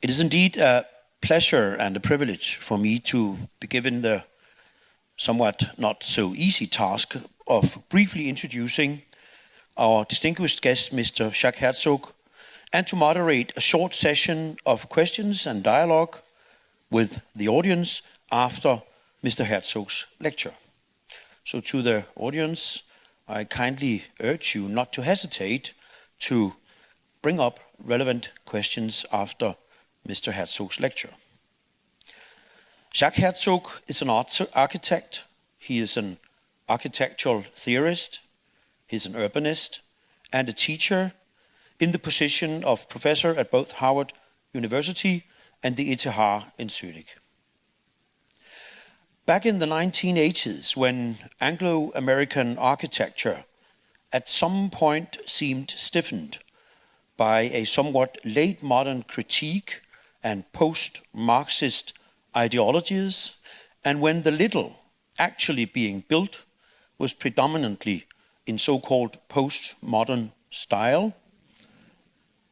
It is indeed a pleasure and a privilege for me to be given the somewhat not so easy task of briefly introducing our distinguished guest, Mr. Jacques Herzog, and to moderate a short session of questions and dialogue with the audience after Mr. Herzog's lecture. So to the audience, I kindly urge you not to hesitate to bring up relevant questions after Mr. Herzog's lecture. Jacques Herzog is an architect. He is an architectural theorist. He is an urbanist and a teacher in the position of professor at both Harvard University and the ETH in Zurich. Back in the 1980s, when Anglo-American architecture at some point seemed stiffened by a somewhat late modern critique and post-Marxist ideologies, and when the little actually being built was predominantly in so-called post-modern style,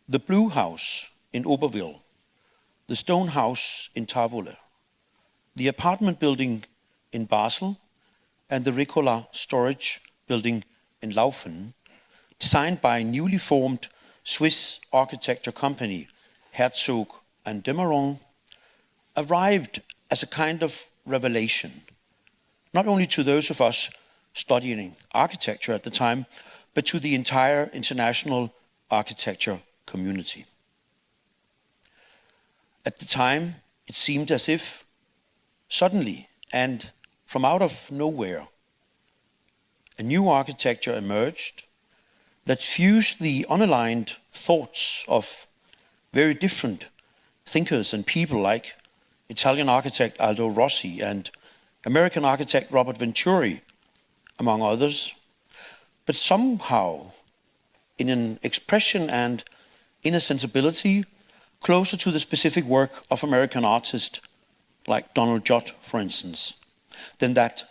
the Blue House in Oberville, the Stone House in Tavole, the apartment building in Basel, and the Ricola storage building in Laufen, designed by a newly formed Swiss architecture company, Herzog de Meuron, arrived as a kind of revelation, not only to those of us studying architecture at the time, but to the entire international architecture community. At the time, it seemed as if suddenly and from out of nowhere, a new architecture emerged that fused the unaligned thoughts of very different thinkers and people like Italian architect Aldo Rossi and American architect Robert Venturi, among others, but somehow in an expression and in a sensibility closer to the specific work of American artists like Donald Judd, for instance, than that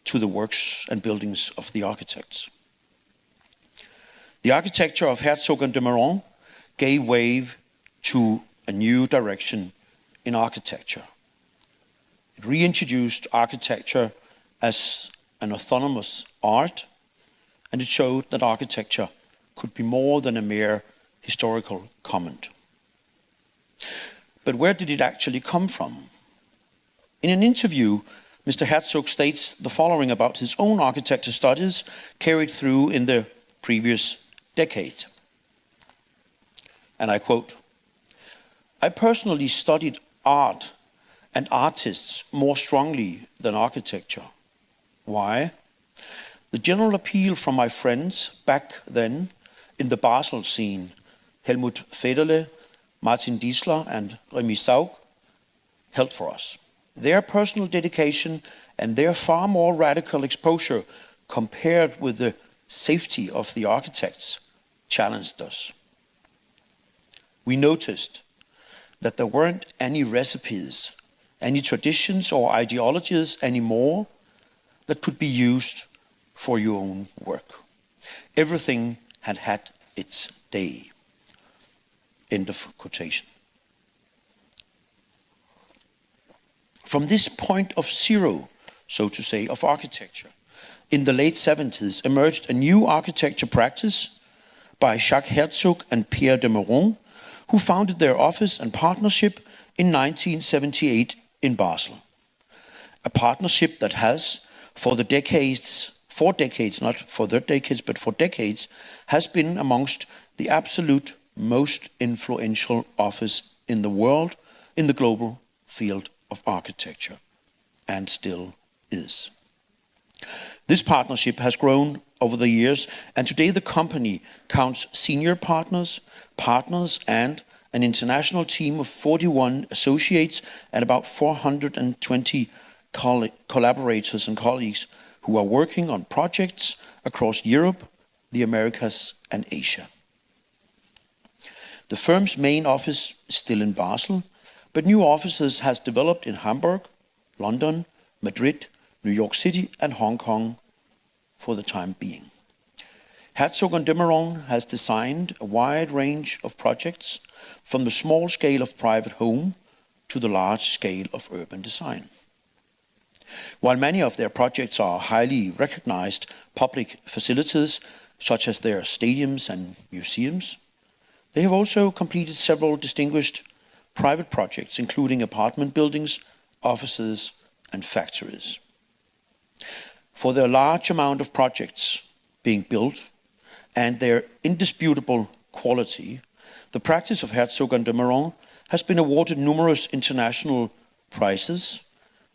to the works and buildings of the architects. The architecture of Herzog de Meuron gave way to a new direction in architecture. It reintroduced architecture as an autonomous art, and it showed that architecture could be more than a mere historical comment. But where did it actually come from? In an interview, Mr. Herzog states the following about his own architecture studies carried through in the previous decade. And I quote, "I personally studied art and artists more strongly than architecture. Why? The general appeal from my friends back then in the Basel scene, Helmut Federle, Martin Diesler and Remy Saug, held for us. Their personal dedication and their far more radical exposure compared with the safety of the architects challenged us. We noticed that there weren't any recipes, any traditions or ideologies anymore that could be used for your own work. Everything had had its day." End of quotation. From this point of zero, so to say, of architecture, in the late 70s emerged a new architecture practice by Jacques Herzog and Pierre de Meuron, who founded their office and partnership in 1978 in Basel. A partnership that has, for decades, has been amongst the absolute most influential office in the world in the global field of architecture, and still is. This partnership has grown over the years, and today the company counts senior partners, and an international team of 41 associates and about 420 collaborators and colleagues who are working on projects across Europe, the Americas, and Asia. The firm's main office is still in Basel, but new offices has developed in Hamburg, London, Madrid, New York City, and Hong Kong for the time being. Herzog de Meuron has designed a wide range of projects from the small scale of private home to the large scale of urban design. While many of their projects are highly recognized public facilities, such as their stadiums and museums, they have also completed several distinguished private projects, including apartment buildings, offices, and factories. For their large amount of projects being built and their indisputable quality, the practice of Herzog de Meuron has been awarded numerous international prizes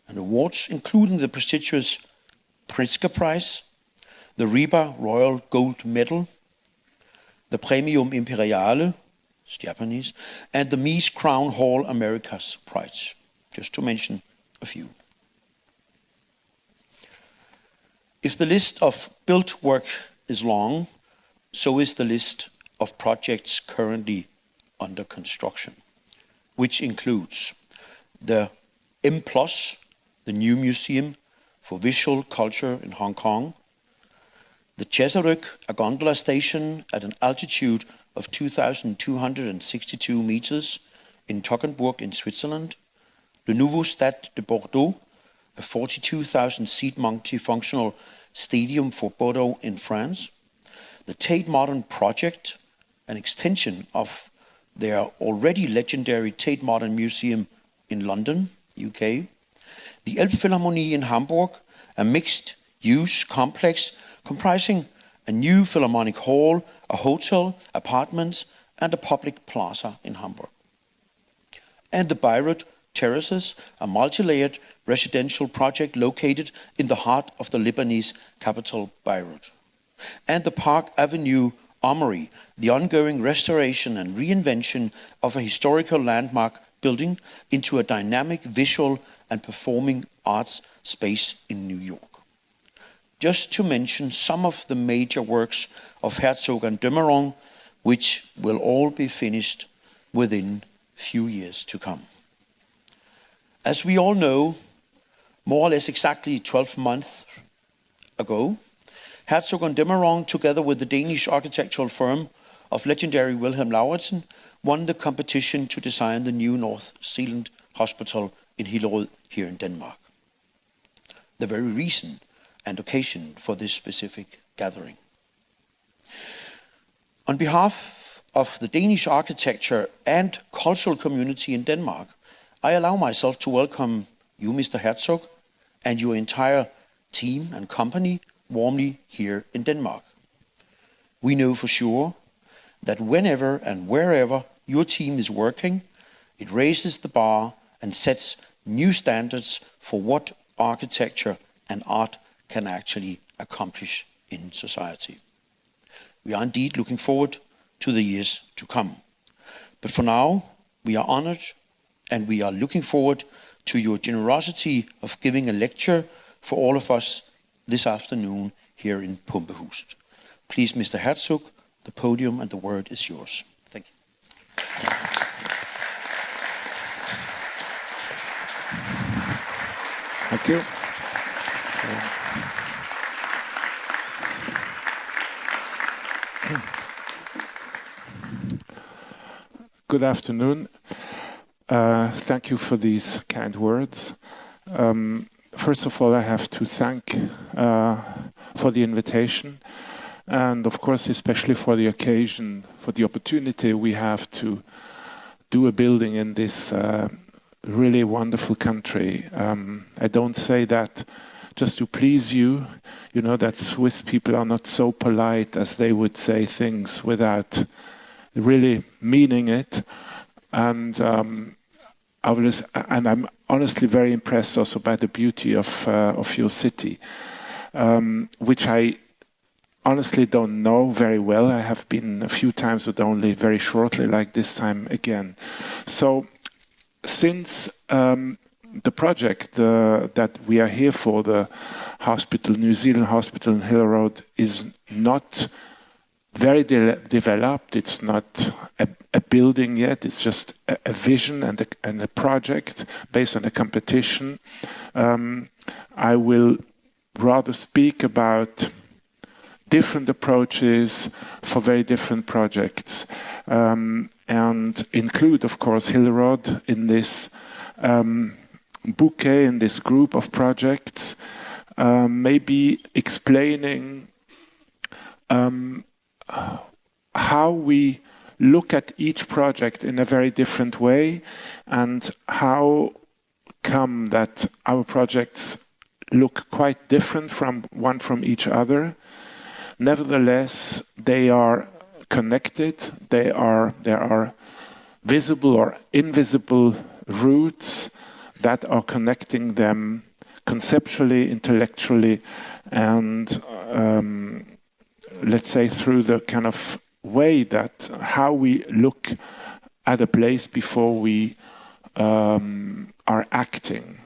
and awards, including the prestigious Pritzker Prize, the Riba Royal Gold Medal, the Premium Imperiale, it's Japanese, and the Mies Crown Hall Americas Prize, just to mention a few. If the list of built work is long, so is the list of projects currently under construction, which includes the M+, the new museum for visual culture in Hong Kong, the Chesseryk, a gondola station at an altitude of 2,262 meters in Toggenburg in Switzerland, the Nouveau Stade de Bordeaux, a 42,000-seat multifunctional stadium for Bordeaux in France, the Tate Modern Project, an extension of their already legendary Tate Modern Museum in London, UK, the Elbphilharmonie in Hamburg, a mixed-use complex comprising a new Philharmonic Hall, a hotel, apartments, and a public plaza in Hamburg, and the Beirut Terraces, a multi-layered residential project located in the heart of the Lebanese capital, Beirut, and the Park Avenue Armory, the ongoing restoration and reinvention of a historical landmark building into a dynamic visual and performing arts space in New York. Just to mention some of the major works of Herzog de Meuron, which will all be finished within few years to come. As we all know, more or less exactly 12 months ago, Herzog de Meuron, together with the Danish architectural firm of legendary Wilhelm Lauritzen, won the competition to design the new North Zealand Hospital in Hillerød here in Denmark. The very reason and occasion for this specific gathering. On behalf of the Danish architecture and cultural community in Denmark, I allow myself to welcome you, Mr. Herzog, and your entire team and company warmly here in Denmark. We know for sure that whenever and wherever your team is working, it raises the bar and sets new standards for what architecture and art can actually accomplish in society. We are indeed looking forward to the years to come. But for now, we are honored and we are looking forward to your generosity of giving a lecture for all of us this afternoon here in Pumpehuset. Please, Mr. Herzog, the podium and the word is yours. Thank you. Thank you. Good afternoon. Thank you for these kind words. First of all, I have to thank for the invitation, and of course, especially for the occasion, for the opportunity we have to do a building in this really wonderful country. I don't say that just to please you. You know that Swiss people are not so polite as they would say things without really meaning it. And I'm honestly very impressed also by the beauty of your city, which I honestly don't know very well. I have been a few times, but only very shortly, like this time again. So since the project that we are here for, the hospital, New Zealand Hospital in Hillerød, is not very developed. It's not a building yet. It's just a vision and a project based on a competition. I will rather speak about different approaches for very different projects, and include, of course, Hillerød in this bouquet, in this group of projects, maybe explaining how we look at each project in a very different way, and how come that our projects look quite different from each other. Nevertheless, they are connected. There are visible or invisible roots that are connecting them conceptually, intellectually, and let's say through the kind of way that how we look at a place before we are acting.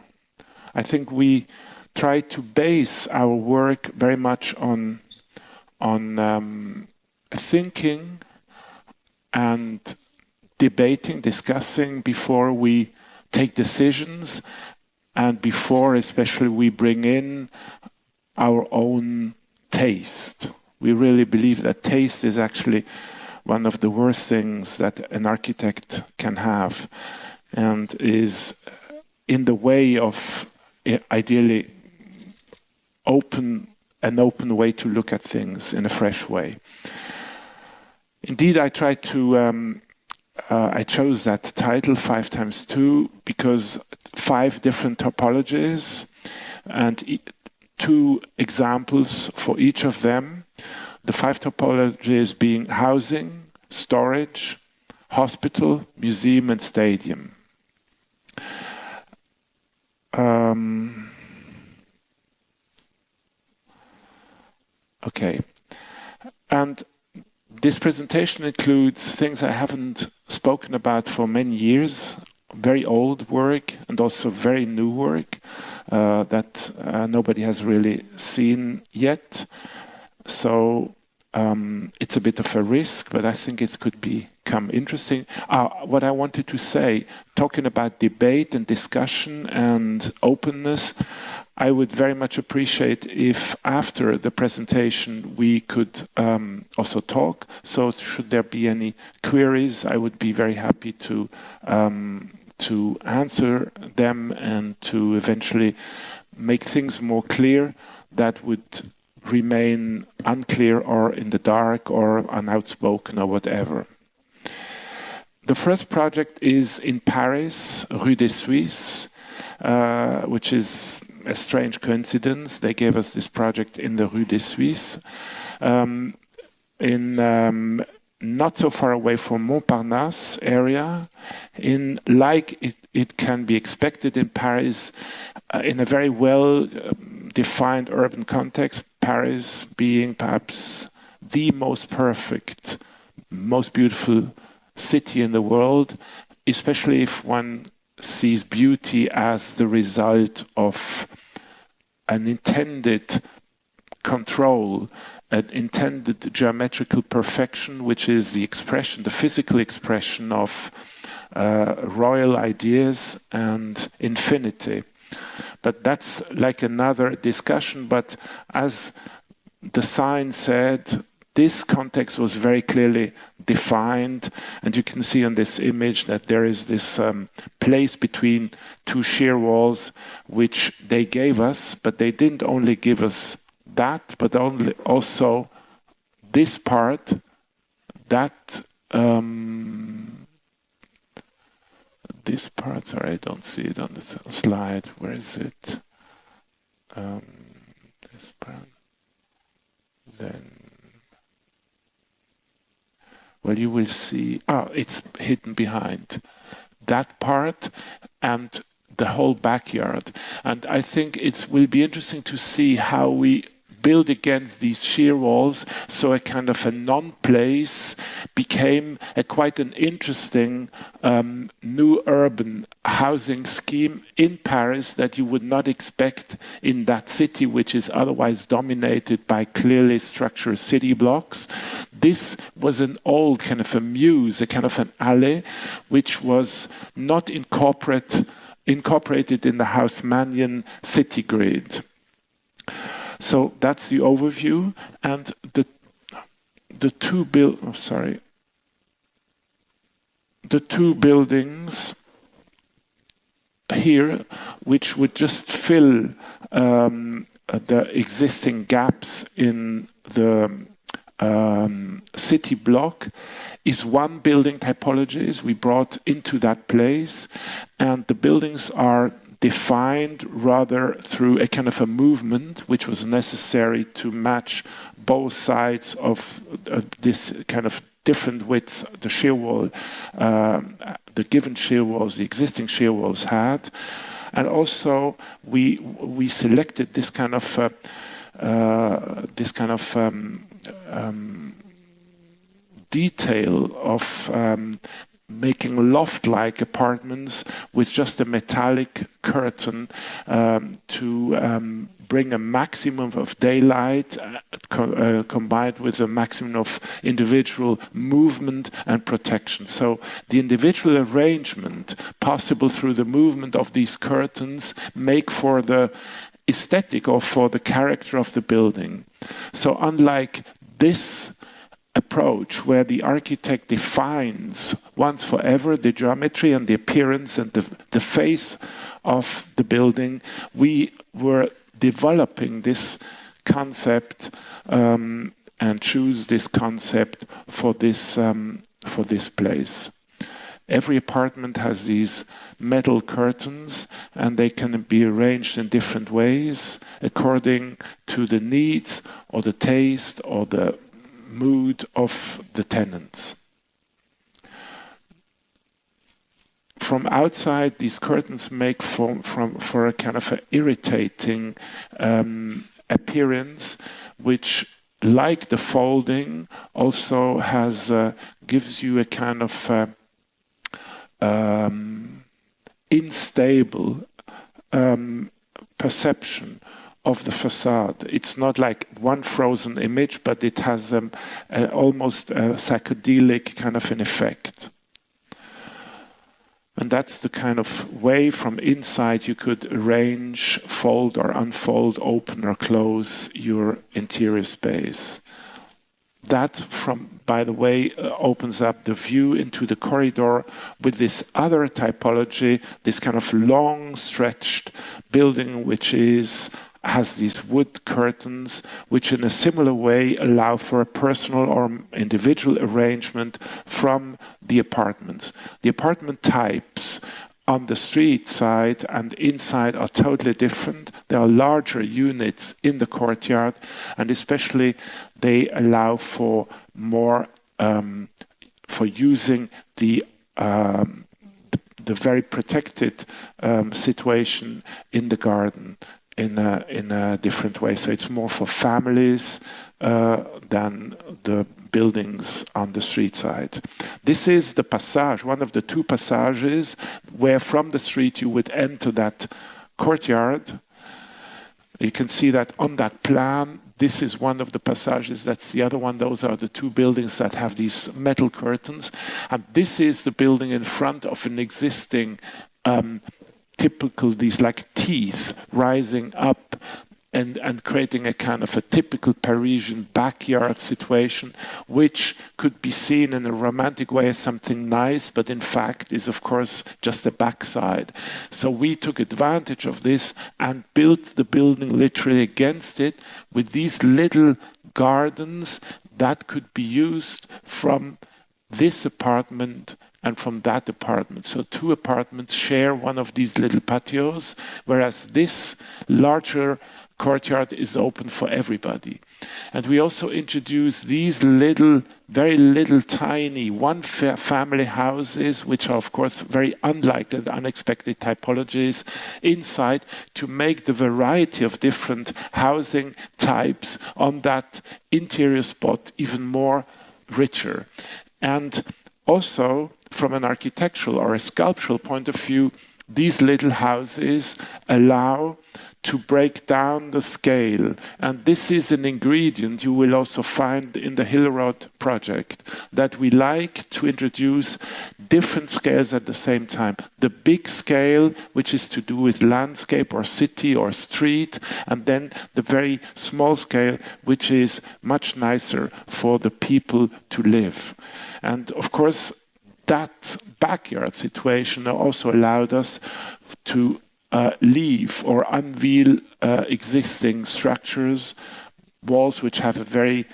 I think we try to base our work very much on thinking and debating, discussing before we take decisions, and before especially we bring in our own taste. We really believe that taste is actually one of the worst things that an architect can have, and is in the way of ideally an open way to look at things in a fresh way. Indeed, I tried to I chose that title 5x2 because 5 different topologies and 2 examples for each of them. The 5 topologies being housing, storage, hospital, museum, and stadium. Okay. And this presentation includes things I haven't spoken about for many years, very old work and also very new work that nobody has really seen yet. So it's a bit of a risk, but I think it could become interesting. What I wanted to say, talking about debate and discussion and openness, I would very much appreciate if after the presentation we could also talk. So should there be any queries, I would be very happy to answer them and to eventually make things more clear that would remain unclear or in the dark or unoutspoken or whatever. The first project is in Paris, Rue des Suisses, which is a strange coincidence. They gave us this project in the Rue des Suisses, in not so far away from Montparnasse area, in like it can be expected in Paris, in a very well defined urban context. Paris being perhaps the most perfect, most beautiful city in the world, especially if one sees beauty as the result of an intended control, an intended geometrical perfection, which is the expression, the physical expression of royal ideas and infinity. But that's like another discussion. But as the sign said, this context was very clearly defined, and you can see on this image that there is this place between 2 shear walls which they gave us, but they didn't only give us that, but also this part, that this part, sorry, I don't see it on the slide. Where is it? This part. Then, well, you will see, it's hidden behind that part and the whole backyard. And I think it will be interesting to see how we build against these shear walls, so a kind of a non-place became quite an interesting new urban housing scheme in Paris that you would not expect in that city, which is otherwise dominated by clearly structured city blocks. This was an old kind of a muse, a kind of an alley, which was not incorporated in the Haussmannian city grid. So that's the overview, and the two buildings here, which would just fill the existing gaps in the city block, is one building typology we brought into that place, and the buildings are defined rather through a kind of a movement which was necessary to match both sides of this kind of different width the shear wall, the given shear walls, the existing shear walls had. And also we selected this kind of detail of making loft-like apartments with just a metallic curtain to bring a maximum of daylight combined with a maximum of individual movement and protection. So the individual arrangement possible through the movement of these curtains make for the aesthetic or for the character of the building. So unlike this approach where the architect defines once forever the geometry and the appearance and the face of the building, we were developing this concept and choose this concept for this place. Every apartment has these metal curtains, and they can be arranged in different ways according to the needs or the taste or the mood of the tenants. From outside, these curtains make for a kind of an irritating appearance, which, like the folding, also gives you a kind of unstable perception of the facade. It's not like one frozen image, but it has almost a psychedelic kind of an effect. And that's the kind of way from inside you could arrange, fold or unfold, open or close your interior space. That, by the way, opens up the view into the corridor with this other typology, this kind of long stretched building which has these wood curtains, which in a similar way allow for a personal or individual arrangement from the apartments. The apartment types on the street side and inside are totally different. There are larger units in the courtyard, and especially they allow for more for using the very protected situation in the garden in a different way. So it's more for families than the buildings on the street side. This is the passage, one of the two passages where from the street you would enter that courtyard. You can see that on that plan. This is one of the passages, that's the other one. Those are the two buildings that have these metal curtains. And this is the building in front of an existing typical, these like teeth rising up and creating a kind of a typical Parisian backyard situation, which could be seen in a romantic way as something nice, but in fact is of course just a backside. So we took advantage of this and built the building literally against it with these little gardens that could be used from this apartment and from that apartment. So two apartments share one of these little patios, whereas this larger courtyard is open for everybody. And we also introduced these little, very little tiny one-family houses, which are of course very unlike and unexpected typologies inside, to make the variety of different housing types on that interior spot even more richer. And also, from an architectural or a sculptural point of view, these little houses allow to break down the scale. And this is an ingredient you will also find in the Hillerød project, that we like to introduce different scales at the same time. The big scale, which is to do with landscape or city or street, and then the very small scale, which is much nicer for the people to live. And of course, that backyard situation also allowed us to leave or unveil existing structures, walls which have a very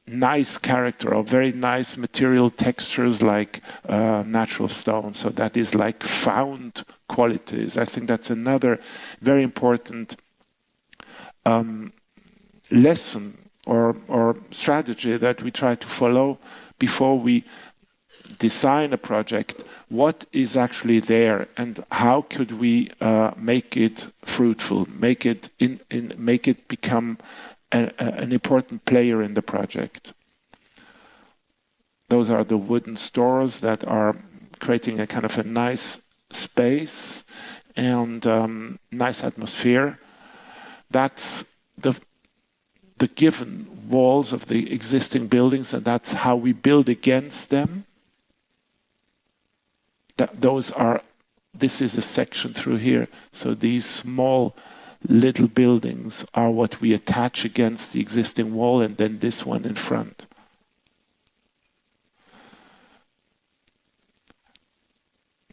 nice character or very nice material textures like natural stone. So that is like found qualities. I think that's another very important lesson or strategy that we try to follow before we design a project. What is actually there, and how could we make it fruitful, make it become an important player in the project? Those are the wooden stores that are creating a kind of a nice space and nice atmosphere. That's the given walls of the existing buildings, and that's how we build against them. This is a section through here. So these small little buildings are what we attach against the existing wall, and then this one in front.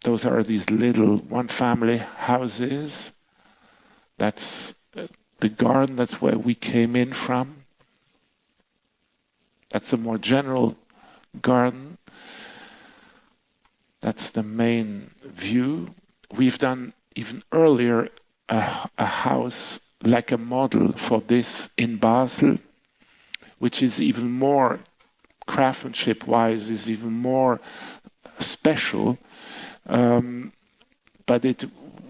Those are these little one-family houses. That's the garden, that's where we came in from. That's a more general garden. That's the main view. We've done even earlier a house like a model for this in Basel, which is even more craftsmanship-wise, is even more special. But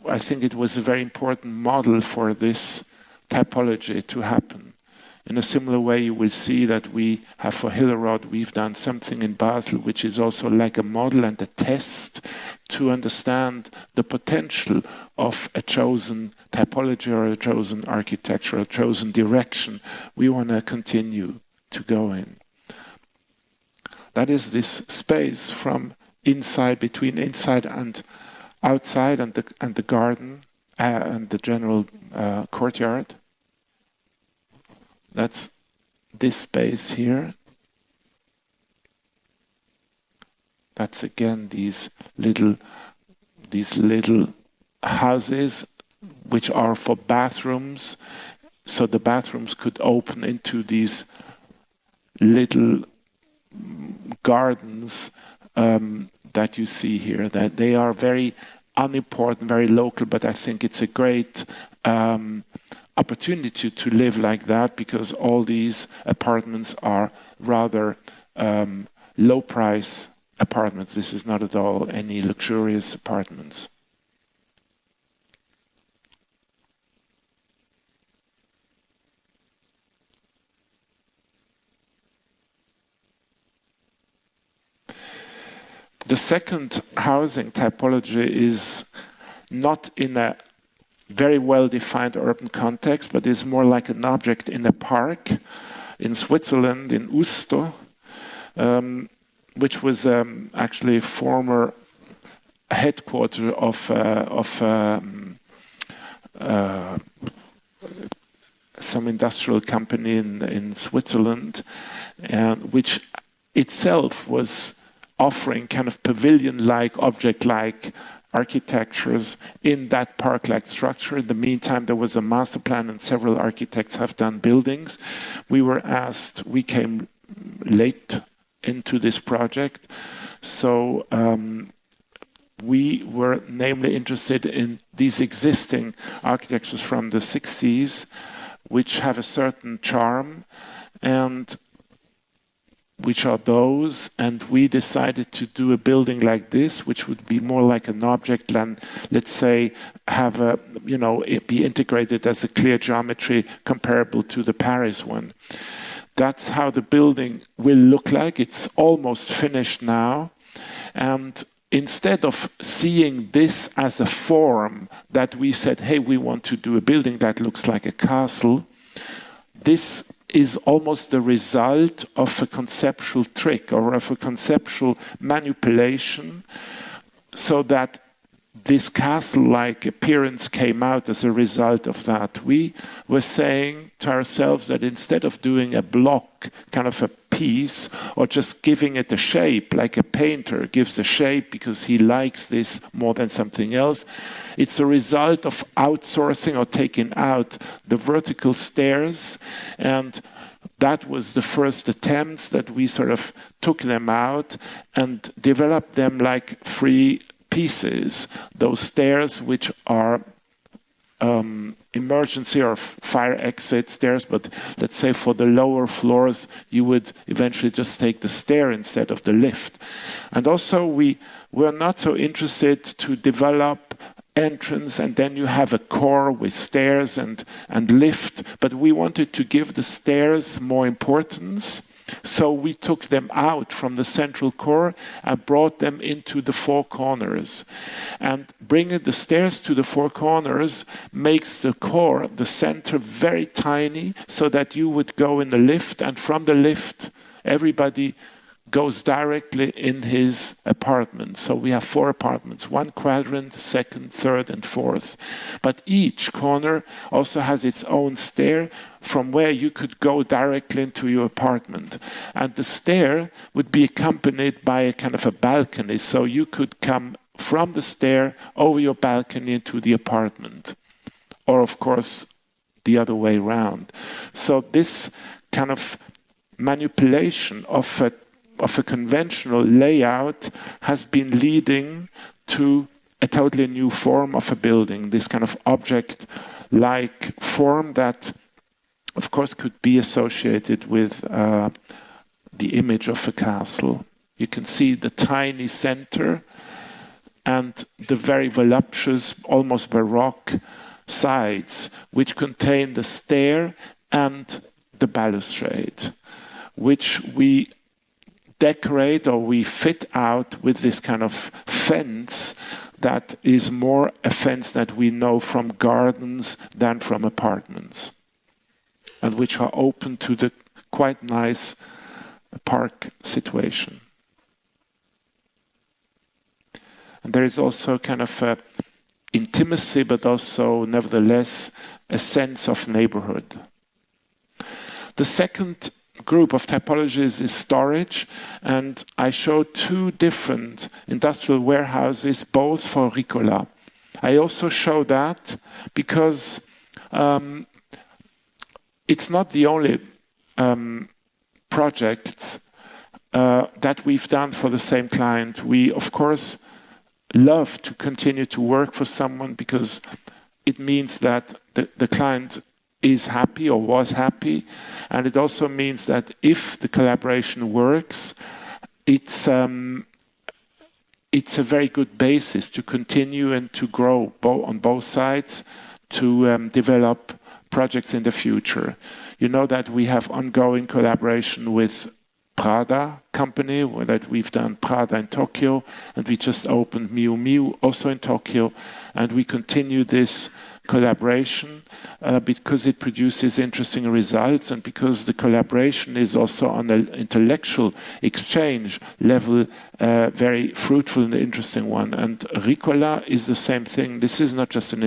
I think it was a very important model for this typology to happen. In a similar way, you will see that we have for Hillerød, we've done something in Basel, which is also like a model and a test to understand the potential of a chosen typology or a chosen architecture, a chosen direction we want to continue to go in. That is this space from inside, between inside and outside, and the garden and the general courtyard. That's this space here. That's again these little houses which are for bathrooms. So the bathrooms could open into these little gardens that you see here. That they are very unimportant, very local, but I think it's a great opportunity to live like that, because all these apartments are rather low price apartments. This is not at all any luxurious apartments. The second housing typology is not in a very well-defined urban context, but is more like an object in a park in Switzerland, in Usto, which was actually a former headquarter of some industrial company in Switzerland, and which itself was offering kind of pavilion-like, object-like architectures in that park-like structure. In the meantime, there was a master plan and several architects have done buildings. We came late into this project, so we were namely interested in these existing architectures from the 60s, which have a certain charm, and which are those, and we decided to do a building like this, which would be more like an object than, let's say, have a, it be integrated as a clear geometry comparable to the Paris one. That's how the building will look like. It's almost finished now, and instead of seeing this as a form that we said, hey, we want to do a building that looks like a castle, this is almost the result of a conceptual trick or of a conceptual manipulation, so that this castle-like appearance came out as a result of that. We were saying to ourselves that instead of doing a block, kind of a piece, or just giving it a shape, like a painter gives a shape because he likes this more than something else, it's a result of outsourcing or taking out the vertical stairs. And that was the first attempts that we sort of took them out and developed them like free pieces, those stairs which are emergency or fire exit stairs, but let's say for the lower floors you would eventually just take the stair instead of the lift. And also we were not so interested to develop entrance and then you have a core with stairs and lift, but we wanted to give the stairs more importance. So we took them out from the central core and brought them into the four corners. And bringing the stairs to the four corners makes the core, the center, very tiny, so that you would go in the lift, and from the lift everybody goes directly in his apartment. So we have 4 apartments, 1 quadrant, second, third, and fourth. But each corner also has its own stair from where you could go directly into your apartment. And the stair would be accompanied by a kind of a balcony, so you could come from the stair over your balcony into the apartment. Or of course, the other way around. So this kind of manipulation of a conventional layout has been leading to a totally new form of a building, this kind of object-like form that, of course, could be associated with the image of a castle. You can see the tiny center and the very voluptuous, almost baroque sides, which contain the stair and the balustrade, which we decorate or we fit out with this kind of fence that is more a fence that we know from gardens than from apartments, and which are open to the quite nice park situation. And there is also kind of a intimacy, but also nevertheless a sense of neighborhood. The second group of typologies is storage, and I showed 2 different industrial warehouses, both for Ricola. I also show that because it's not the only project that we've done for the same client. We, of course, love to continue to work for someone because it means that the client is happy or was happy, and it also means that if the collaboration works, it's a very good basis to continue and to grow on both sides, to develop projects in the future. You know that we have ongoing collaboration with Prada company, that we've done Prada in Tokyo, and we just opened Miu Miu also in Tokyo, and we continue this collaboration because it produces interesting results, and because the collaboration is also on an intellectual exchange level very fruitful and interesting one. And Ricola is the same thing. This is not just an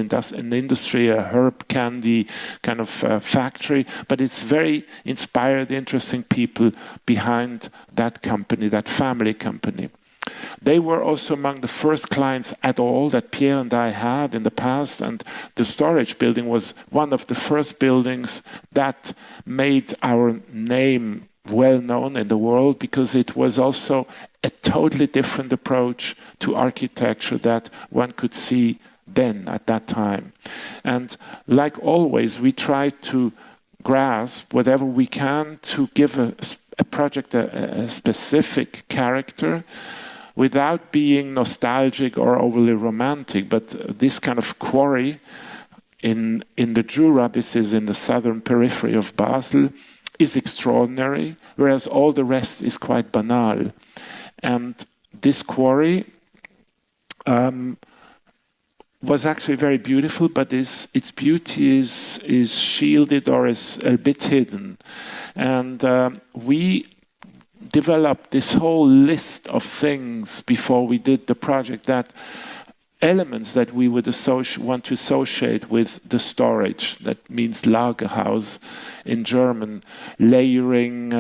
industry, a herb candy kind of factory, but it's very inspired, interesting people behind that company, that family company. They were also among the first clients at all that Pierre and I had in the past, and the storage building was one of the first buildings that made our name well known in the world, because it was also a totally different approach to architecture that one could see then at that time. And like always, we try to grasp whatever we can to give a project a specific character, without being nostalgic or overly romantic. But this kind of quarry in the Jura, this is in the southern periphery of Basel, is extraordinary, whereas all the rest is quite banal. And this quarry was actually very beautiful, but its beauty is shielded or is a bit hidden. And we developed this whole list of things before we did the project, that elements that we would want to associate with the storage. That means Lagerhaus in German, layering,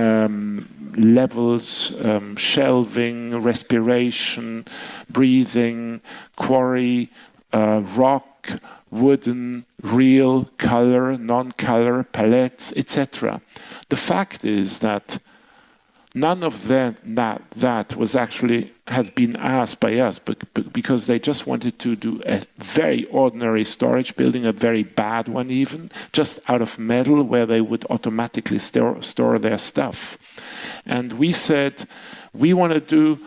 levels, shelving, respiration, breathing, quarry, rock, wooden, real, color, non-color, palettes, etc. The fact is that none of that was actually had been asked by us, because they just wanted to do a very ordinary storage building, a very bad one even, just out of metal, where they would automatically store their stuff. And we said, we want to do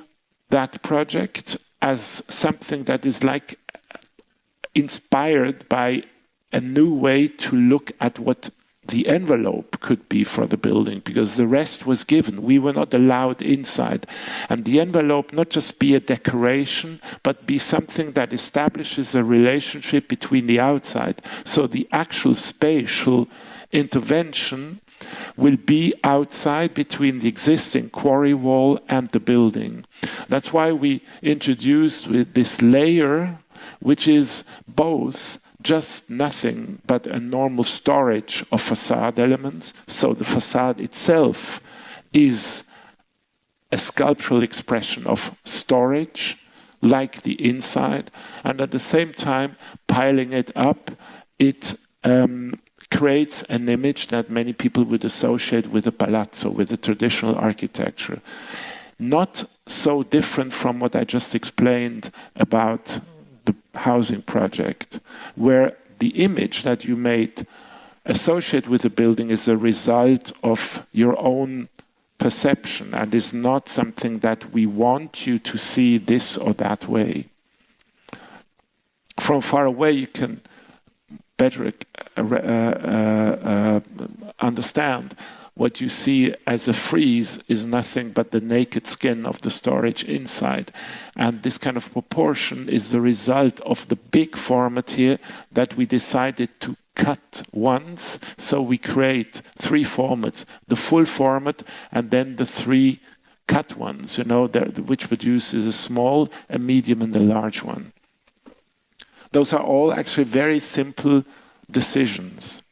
that project as something that is like inspired by a new way to look at what the envelope could be for the building, because the rest was given. We were not allowed inside. And the envelope not just be a decoration, but be something that establishes a relationship between the outside. So the actual spatial intervention will be outside between the existing quarry wall and the building. That's why we introduced with this layer, which is both just nothing but a normal storage of facade elements. So the facade itself is a sculptural expression of storage, like the inside, and at the same time, piling it up, it creates an image that many people would associate with a palazzo, with a traditional architecture. Not so different from what I just explained about the housing project, where the image that you made associated with the building is a result of your own perception and is not something that we want you to see this or that way. From far away, you can better understand what you see as a frieze is nothing but the naked skin of the storage inside. And this kind of proportion is the result of the big format here that we decided to cut once. So we create 3 formats, the full format and then the 3 cut ones, which produces a small, a medium and a large one. Those are all actually very simple decisions.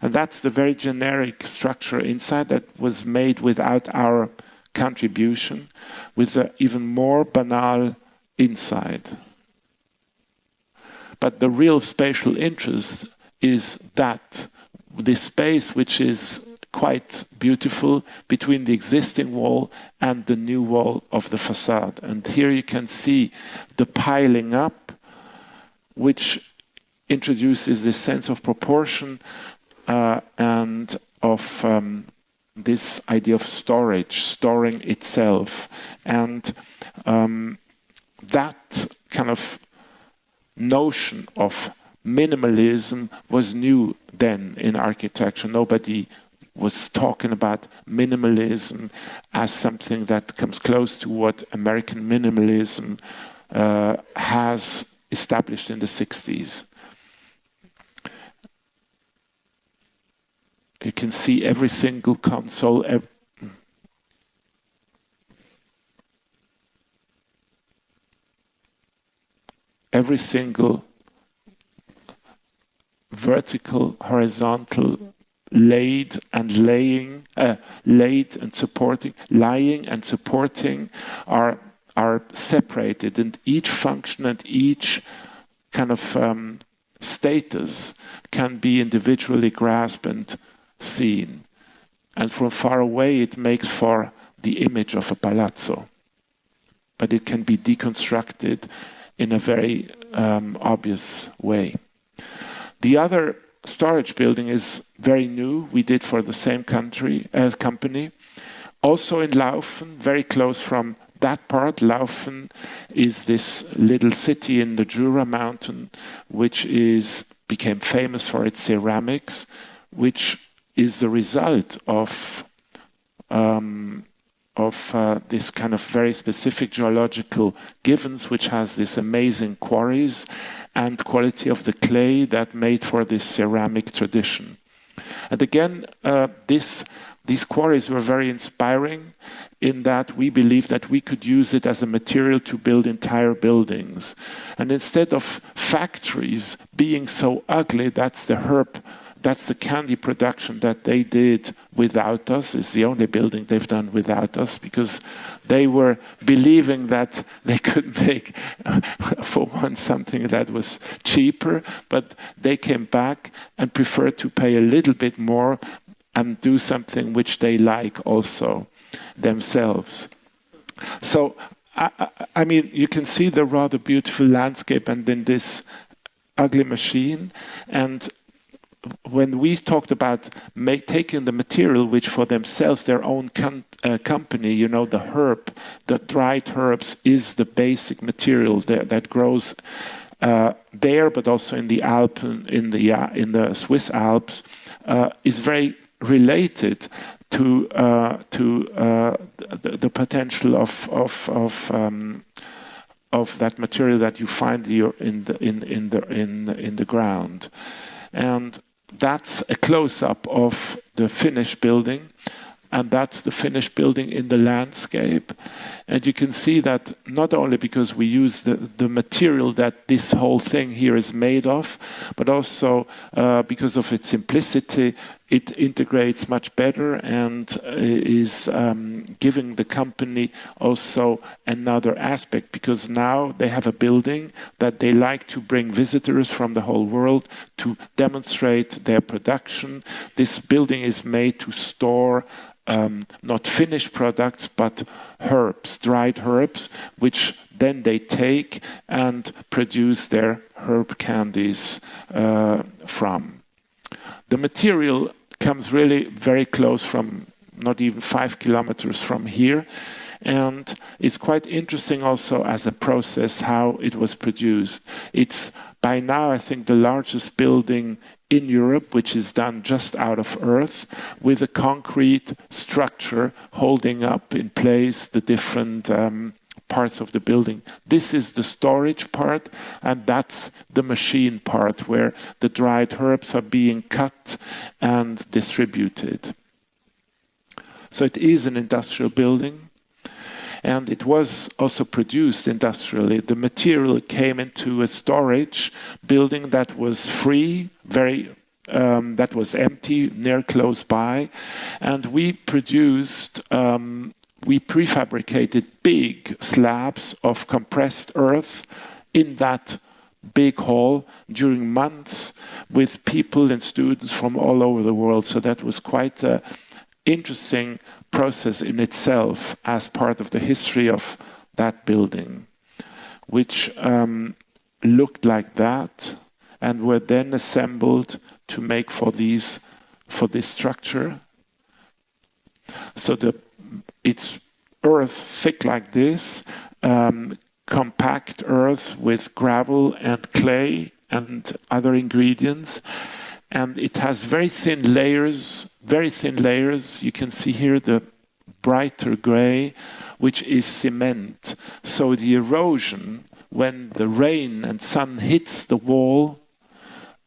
And that's the very generic structure inside that was made without our contribution, with an even more banal inside. But the real spatial interest is that this space, which is quite beautiful, between the existing wall and the new wall of the facade. And here you can see the piling up, which introduces this sense of proportion and of this idea of storage, storing itself. And that kind of notion of minimalism was new then in architecture. Nobody was talking about minimalism as something that comes close to what American minimalism has established in the 60s. You can see every single console, every single vertical, horizontal, laid and supporting, lying and supporting are separated, and each function and each kind of status can be individually grasped and seen. And from far away it makes for the image of a palazzo. But it can be deconstructed in a very obvious way. The other storage building is very new. We did for the same company. Also in Laufen, very close from that part. Laufen is this little city in the Jura mountain, which became famous for its ceramics, which is the result of this kind of very specific geological givens, which has this amazing quarries and quality of the clay that made for this ceramic tradition. And again, these quarries were very inspiring in that we believed that we could use it as a material to build entire buildings. And instead of factories being so ugly, that's the candy production that they did without us. It's the only building they've done without us, because they were believing that they could make, for once, something that was cheaper, but they came back and preferred to pay a little bit more and do something which they like also themselves. So, I mean, you can see the rather beautiful landscape and then this ugly machine. And when we talked about taking the material, which for themselves, their own company, you know, the dried herbs is the basic material that grows there, but also in the Alps, in the Swiss Alps, is very related to the potential of that material that you find in the ground. And that's a close-up of the finished building, and that's the finished building in the landscape. And you can see that not only because we use the material that this whole thing here is made of, but also because of its simplicity, it integrates much better and is giving the company also another aspect, because now they have a building that they like to bring visitors from the whole world to demonstrate their production. This building is made to store not finished products, but herbs, dried herbs, which then they take and produce their herb candies from. The material comes really very close from, not even 5 kilometers from here. And it's quite interesting also as a process how it was produced. It's by now, I think, the largest building in Europe, which is done just out of earth, with a concrete structure holding up in place the different parts of the building. This is the storage part, and that's the machine part, where the dried herbs are being cut and distributed. So it is an industrial building. And it was also produced industrially. The material came into a storage building that was free, that was empty, near close by. And we produced, we prefabricated big slabs of compressed earth in that big hall during months with people and students from all over the world. So that was quite a interesting process in itself as part of the history of that building, which looked like that and were then assembled to make for this structure. So it's earth thick like this, compact earth with gravel and clay and other ingredients. And it has very thin layers. You can see here the brighter gray, which is cement. So the erosion, when the rain and sun hits the wall,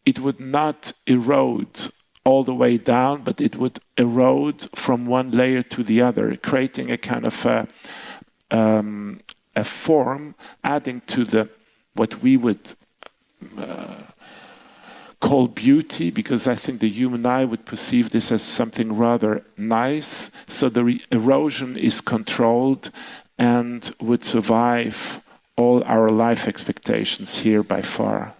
it would not erode all the way down, but it would erode from one layer to the other, creating a kind of a form, adding to what we would call beauty, because I think the human eye would perceive this as something rather nice. So the erosion is controlled and would survive all our life expectations here by far.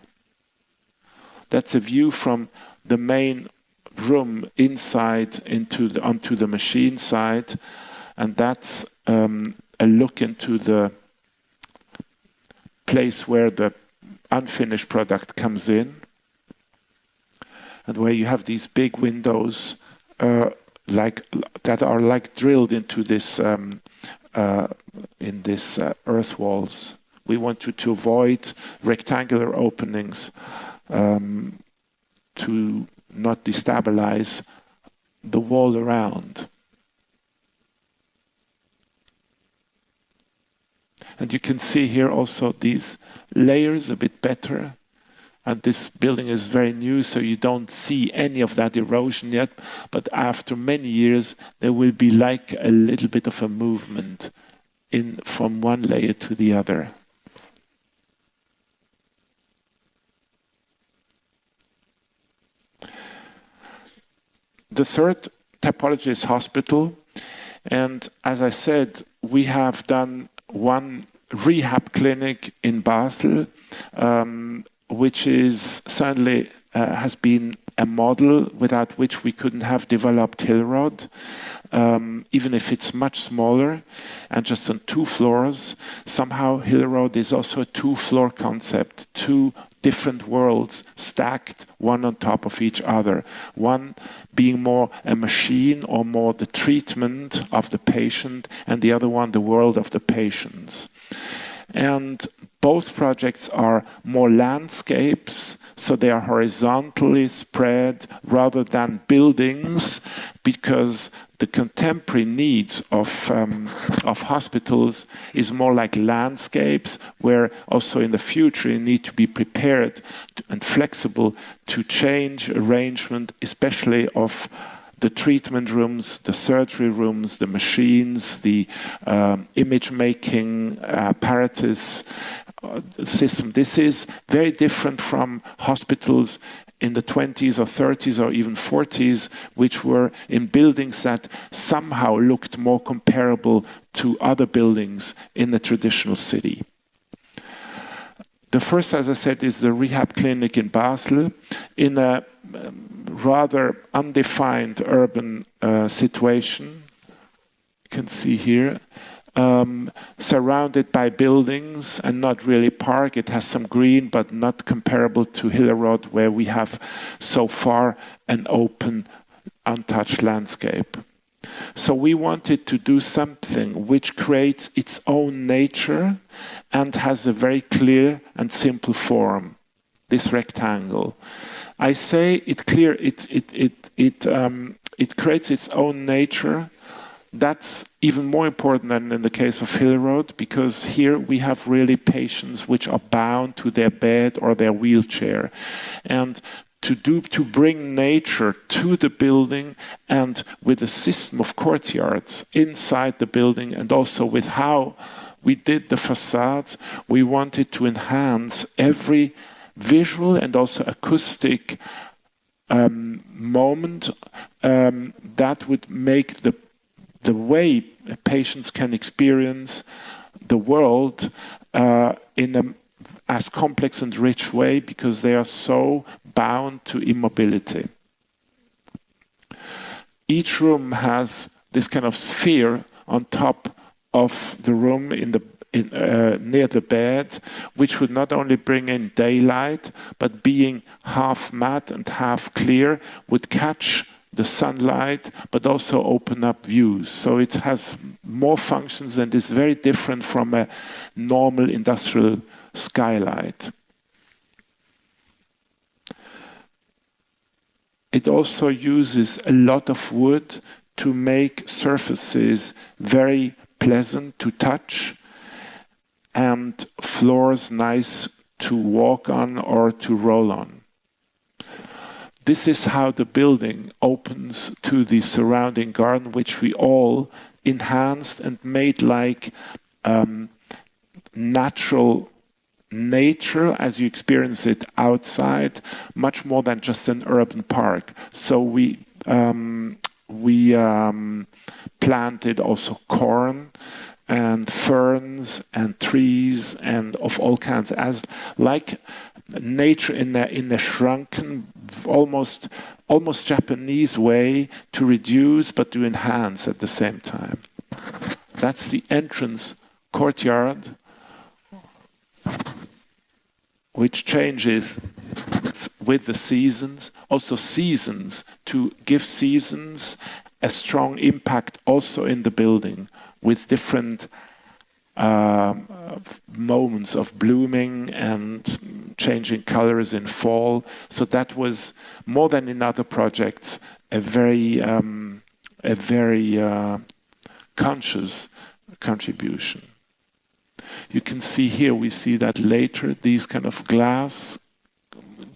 That's a view from the main room inside onto the machine side, and that's a look into the place where the unfinished product comes in, and where you have these big windows that are like drilled into this earth walls. We wanted to avoid rectangular openings to not destabilize the wall around. And you can see here also these layers a bit better. And this building is very new, so you don't see any of that erosion yet. But after many years, there will be like a little bit of a movement in from one layer to the other. The third typology is hospital. And as I said, we have done one rehab clinic in Basel, which is certainly has been a model without which we couldn't have developed Hillerød, even if it's much smaller and just on 2 floors. Somehow Hillerød is also a 2-floor concept, 2 different worlds stacked one on top of each other. One being more a machine or more the treatment of the patient, and the other one the world of the patients. And both projects are more landscapes, so they are horizontally spread rather than buildings, because the contemporary needs of hospitals is more like landscapes, where also in the future you need to be prepared and flexible to change arrangement, especially of the treatment rooms, the surgery rooms, the machines, the image-making apparatus system. This is very different from hospitals in the 20s or 30s or even 40s, which were in buildings that somehow looked more comparable to other buildings in the traditional city. The first, as I said, is the rehab clinic in Basel, in a rather undefined urban situation. You can see here, surrounded by buildings and not really park. It has some green, but not comparable to Hillerød, where we have so far an open, untouched landscape. So we wanted to do something which creates its own nature and has a very clear and simple form, this rectangle. I say it creates its own nature. That's even more important than in the case of Hillerød, because here we have really patients which are bound to their bed or their wheelchair. And to bring nature to the building, and with a system of courtyards inside the building, and also with how we did the facades, we wanted to enhance every visual and also acoustic moment that would make the way patients can experience the world in a as complex and rich way, because they are so bound to immobility. Each room has this kind of sphere on top of the room near the bed, which would not only bring in daylight, but being half matte and half clear, would catch the sunlight, but also open up views. So it has more functions and is very different from a normal industrial skylight. It also uses a lot of wood to make surfaces very pleasant to touch and floors nice to walk on or to roll on. This is how the building opens to the surrounding garden, which we all enhanced and made like natural nature as you experience it outside, much more than just an urban park. So we planted also corn and ferns and trees and of all kinds, as like nature in a shrunken, almost Japanese way, to reduce but to enhance at the same time. That's the entrance courtyard, which changes with the seasons. Also seasons, to give seasons a strong impact also in the building, with different moments of blooming and changing colors in fall. So that was, more than in other projects, a very conscious contribution. You can see here, we see that later, these kind of glass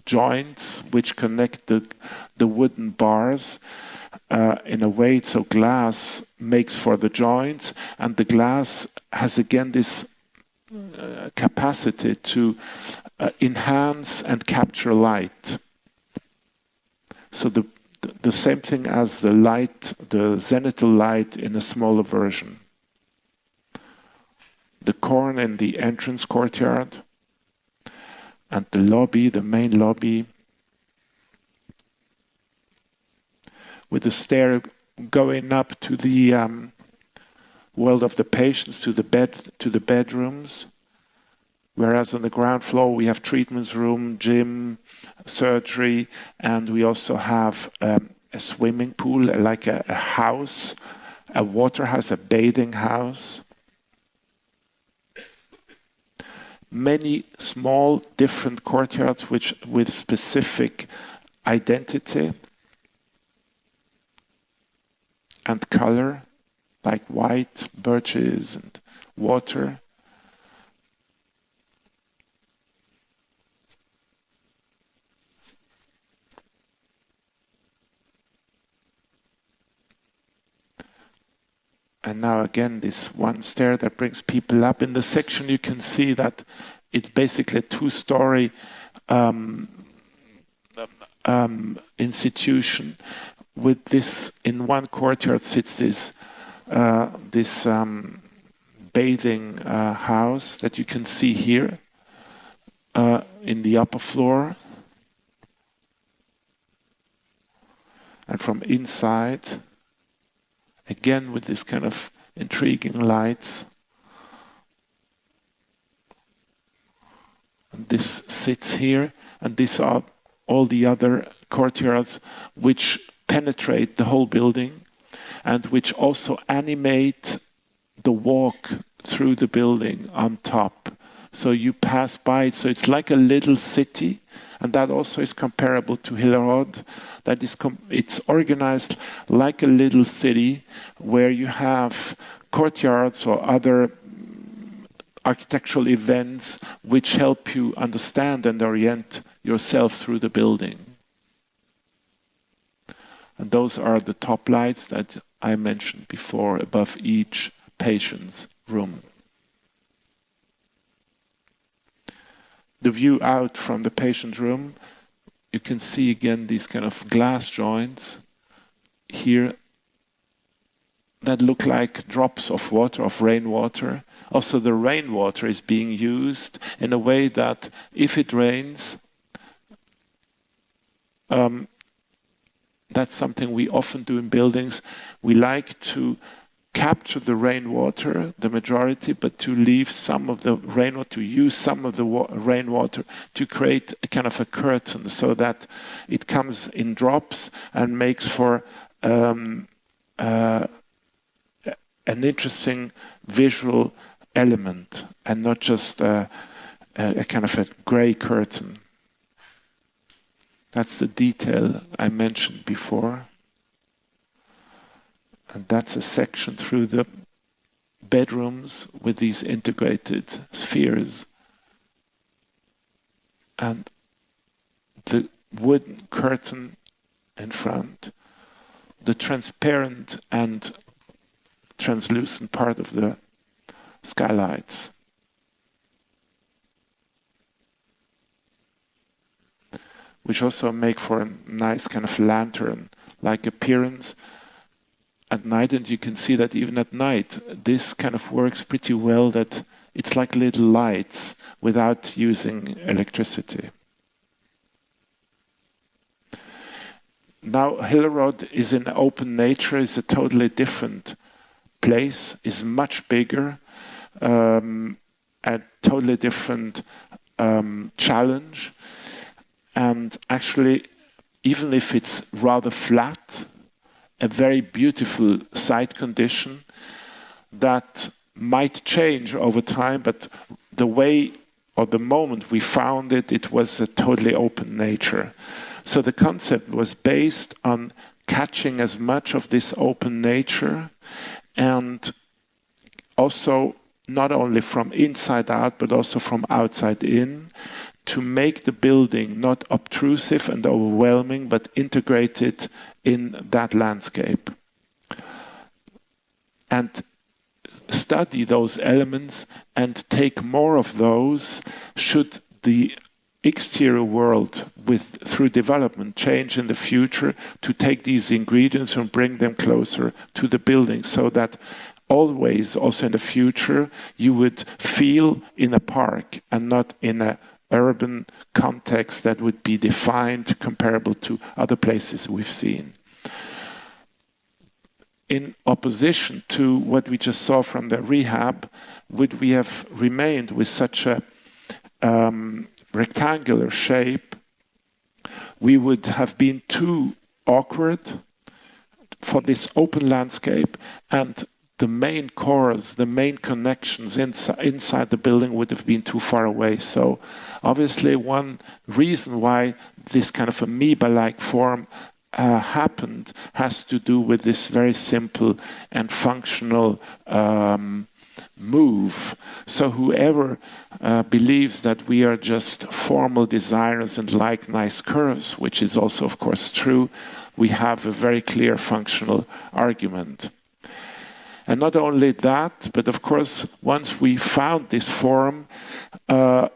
joints which connect the wooden bars in a way, so glass makes for the joints, and the glass has again this capacity to enhance and capture light. So the same thing as the light, the zenithal light in a smaller version. The corn in the entrance courtyard, and the lobby, the main lobby, with the stair going up to the world of the patients, to the bedrooms. Whereas on the ground floor we have treatments room, gym, surgery, and we also have a swimming pool, like a house, a water house, a bathing house. Many small different courtyards with specific identity and color, like white, birches and water. And now again, this one stair that brings people up. In the section you can see that it's basically a two-story institution. With this, in one courtyard sits this bathing house that you can see here in the upper floor. And from inside, again with this kind of intriguing lights. And this sits here, and these are all the other courtyards which penetrate the whole building and which also animate the walk through the building on top. So you pass by it, so it's like a little city, and that also is comparable to Hillerød. That is, it's organized like a little city where you have courtyards or other architectural events which help you understand and orient yourself through the building. And those are the top lights that I mentioned before above each patient's room. The view out from the patient room, you can see again these kind of glass joints here that look like drops of water, of rainwater. Also the rainwater is being used in a way that if it rains, that's something we often do in buildings. We like to capture the rainwater, the majority, but to leave some of the rainwater, to use some of the rainwater to create a kind of a curtain so that it comes in drops and makes for an interesting visual element and not just a kind of a grey curtain. That's the detail I mentioned before. And that's a section through the bedrooms with these integrated spheres. And the wooden curtain in front, the transparent and translucent part of the skylights. Which also make for a nice kind of lantern-like appearance at night. And you can see that even at night, this kind of works pretty well, that it's like little lights without using electricity. Now, Hillerød is in open nature, is a totally different place, is much bigger, a totally different challenge. And actually, even if it's rather flat, a very beautiful site condition that might change over time, but the way or the moment we found it, it was a totally open nature. So the concept was based on catching as much of this open nature and also not only from inside out, but also from outside in, to make the building not obtrusive and overwhelming, but integrated in that landscape. And study those elements and take more of those should the exterior world through development change in the future, to take these ingredients and bring them closer to the building, so that always, also in the future, you would feel in a park and not in a urban context that would be defined comparable to other places we've seen. In opposition to what we just saw from the rehab, would we have remained with such a rectangular shape, we would have been too awkward for this open landscape, and the main cores, the main connections inside the building would have been too far away. So obviously one reason why this kind of amoeba-like form happened has to do with this very simple and functional move. So whoever believes that we are just formal designers and like nice curves, which is also of course true, we have a very clear functional argument. And not only that, but of course, once we found this form,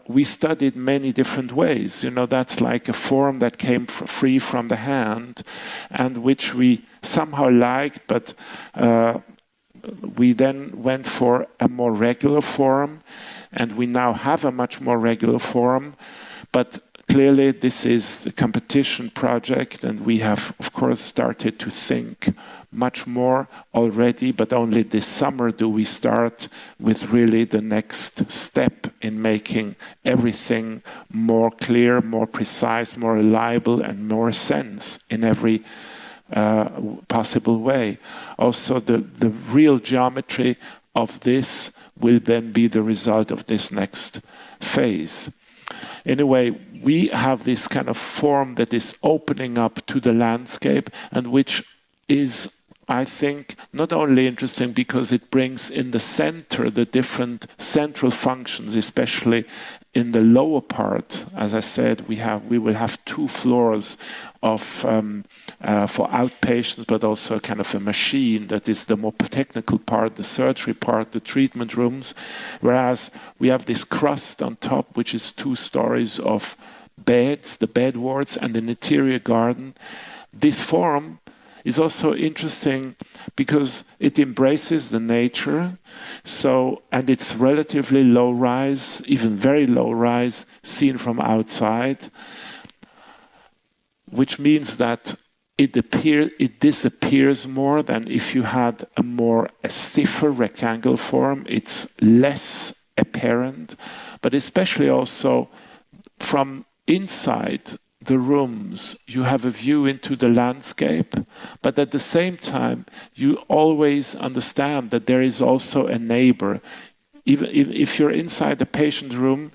we studied many different ways. You know, that's like a form that came free from the hand and which we somehow liked, but we then went for a more regular form, and we now have a much more regular form. But clearly, this is a competition project, and we have, of course, started to think much more already, but only this summer do we start with really the next step in making everything more clear, more precise, more reliable, and more sense in every possible way. Also, the real geometry of this will then be the result of this next phase. In a way, we have this kind of form that is opening up to the landscape, and which is, I think, not only interesting because it brings in the center the different central functions, especially in the lower part. As I said, we will have 2 floors of for outpatients, but also kind of a machine that is the more technical part, the surgery part, the treatment rooms. Whereas we have this crust on top, which is 2 stories of beds, the bed wards, and an interior garden. This form is also interesting because it embraces the nature. So, and it's relatively low rise, even very low rise, seen from outside, which means that it disappears more than if you had a stiffer rectangle form. It's less apparent, but especially also from inside the rooms, you have a view into the landscape, but at the same time, you always understand that there is also a neighbor. Even if you're inside the patient room,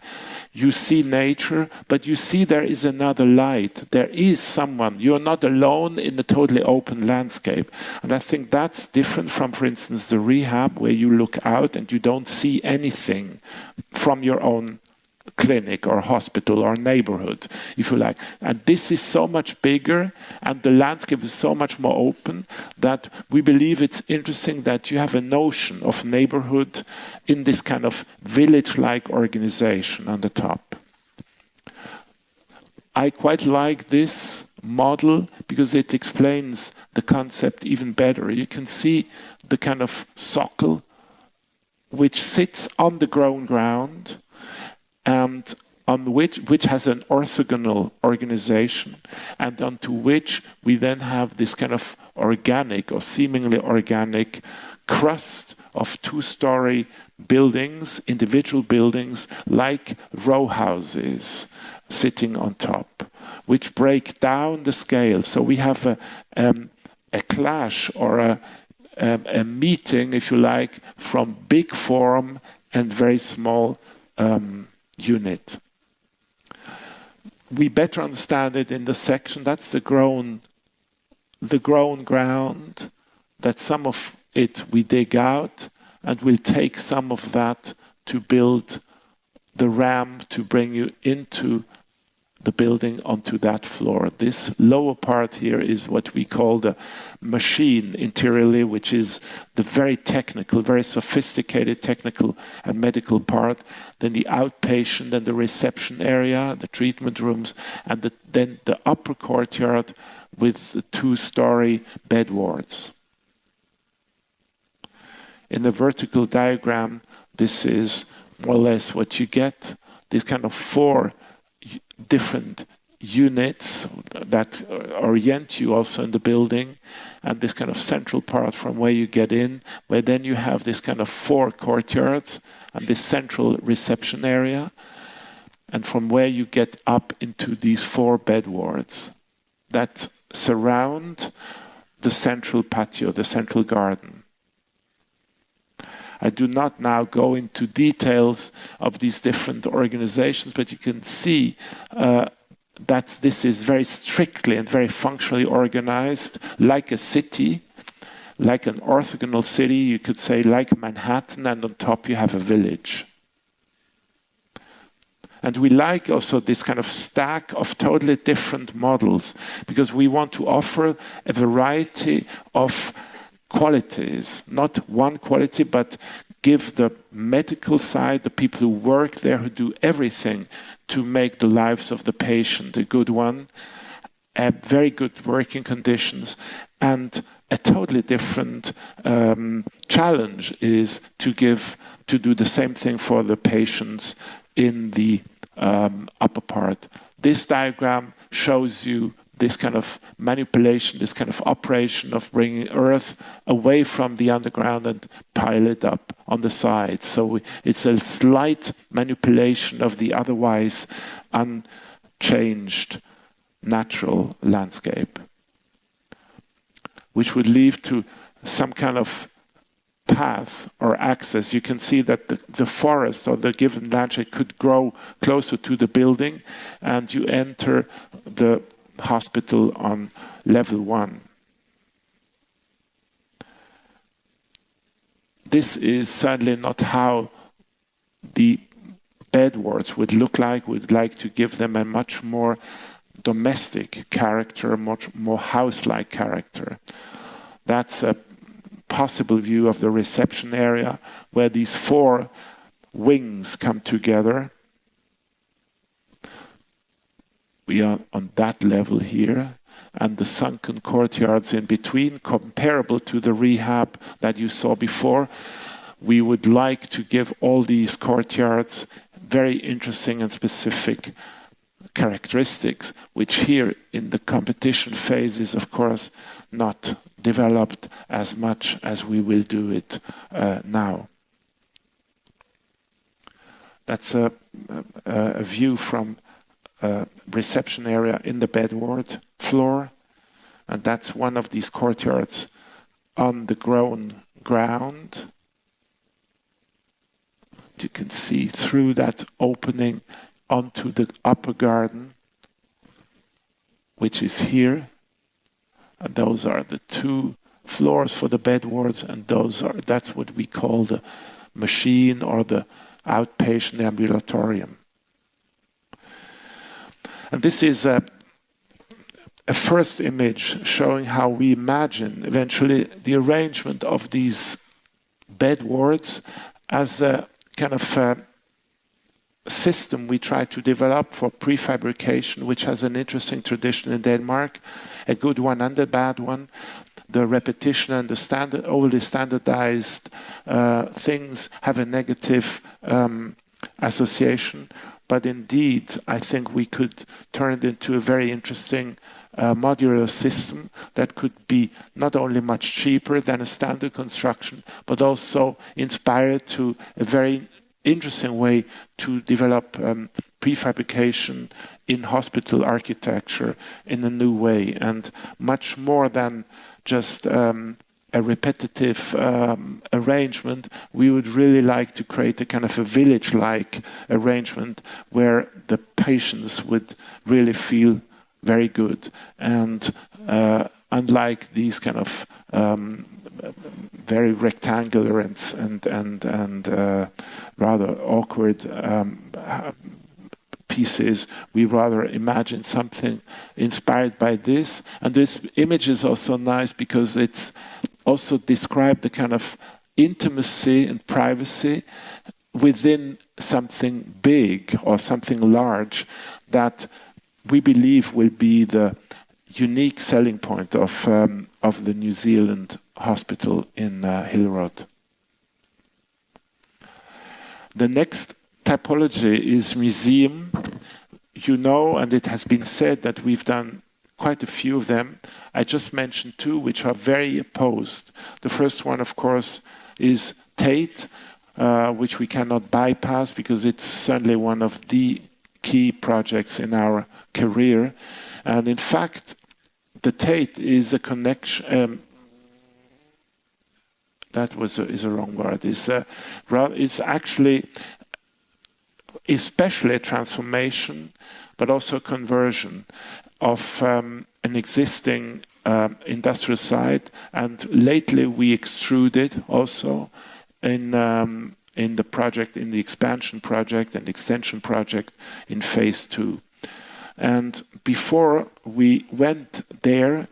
you see nature, but you see there is another light. There is someone. You're not alone in the totally open landscape. And I think that's different from, for instance, the rehab, where you look out and you don't see anything from your own clinic or hospital or neighborhood, if you like. And this is so much bigger, and the landscape is so much more open, that we believe it's interesting that you have a notion of neighborhood in this kind of village-like organization on the top. I quite like this model because it explains the concept even better. You can see the kind of socle which sits on the ground, and on which has an orthogonal organization, and onto which we then have this kind of organic or seemingly organic crust of 2-story buildings, individual buildings, like row houses sitting on top, which break down the scale. So we have a clash or a meeting, if you like, from big form and very small unit. We better understand it in the section. That's the grown ground, that some of it we dig out, and we'll take some of that to build the ramp to bring you into the building onto that floor. This lower part here is what we call the machine interiorly, which is the very technical, very sophisticated technical and medical part. Then the outpatient and the reception area, the treatment rooms, and then the upper courtyard with the 2-story bed wards. In the vertical diagram, this is more or less what you get. These kind of 4 different units that orient you also in the building, and this kind of central part from where you get in, where then you have this kind of 4 courtyards and this central reception area, and from where you get up into these 4 bed wards that surround the central patio, the central garden. I do not now go into details of these different organizations, but you can see that this is very strictly and very functionally organized, like a city, like an orthogonal city, you could say like Manhattan, and on top you have a village. And we like also this kind of stack of totally different models, because we want to offer a variety of qualities, not one quality, but give the medical side, the people who work there, who do everything to make the lives of the patient a good one, very good working conditions, and a totally different challenge is to do the same thing for the patients in the upper part. This diagram shows you this kind of manipulation, this kind of operation of bringing earth away from the underground and pile it up on the sides. So it's a slight manipulation of the otherwise unchanged natural landscape, which would lead to some kind of path or access. You can see that the forest or the given landscape could grow closer to the building, and you enter the hospital on level 1. This is certainly not how the bed wards would look like. We'd like to give them a much more domestic character, much more house-like character. That's a possible view of the reception area, where these 4 wings come together. We are on that level here, and the sunken courtyards in between, comparable to the rehab that you saw before. We would like to give all these courtyards very interesting and specific characteristics, which here in the competition phase is, of course, not developed as much as we will do it now. That's a view from reception area in the bed ward floor, and that's one of these courtyards on the ground. You can see through that opening onto the upper garden, which is here, and those are the 2 floors for the bed wards, and that's what we call the machine or the outpatient ambulatorium. And this is a first image showing how we imagine eventually the arrangement of these bed wards as a kind of system we try to develop for prefabrication, which has an interesting tradition in Denmark, a good one and a bad one. The repetition and the overly standardized things have a negative association. But indeed, I think we could turn it into a very interesting modular system that could be not only much cheaper than a standard construction, but also inspired to a very interesting way to develop prefabrication in hospital architecture in a new way, and much more than just a repetitive arrangement. We would really like to create a kind of a village-like arrangement where the patients would really feel very good. And unlike these kind of very rectangular and rather awkward pieces. We rather imagine something inspired by this. And this image is also nice because it's also described the kind of intimacy and privacy within something big or something large that we believe will be the unique selling point of the New Zealand hospital in Hillerød. The next typology is museum. You know, and it has been said that we've done quite a few of them. I just mentioned two which are very opposed. The first one, of course, is Tate, which we cannot bypass because it's certainly one of the key projects in our career. And in fact, the Tate is a connection. Is a wrong word. It's actually especially a transformation, but also a conversion of an existing industrial site. And lately we extruded also in the project, in the expansion project and extension project in phase 2. And before we went there,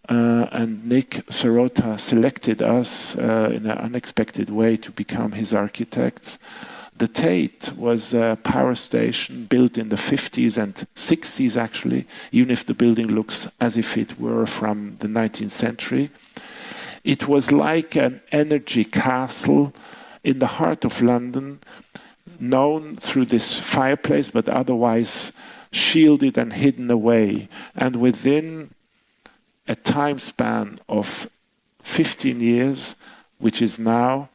and Nick Sirota selected us in an unexpected way to become his architects. The Tate was a power station built in the 50s and 60s actually, even if the building looks as if it were from the 19th century. It was like an energy castle in the heart of London, known through this fireplace, but otherwise shielded and hidden away. And within a time span of 15 years, which is now,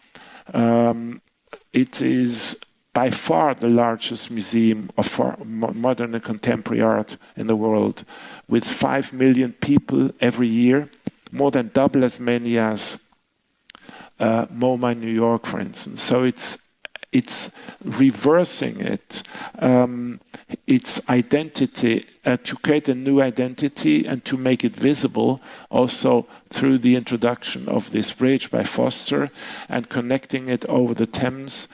it is by far the largest museum of modern and contemporary art in the world, with 5 million people every year, more than double as many as MoMA in New York, for instance. So it's reversing its identity, to create a new identity and to make it visible also through the introduction of this bridge by Foster and connecting it over the Thames.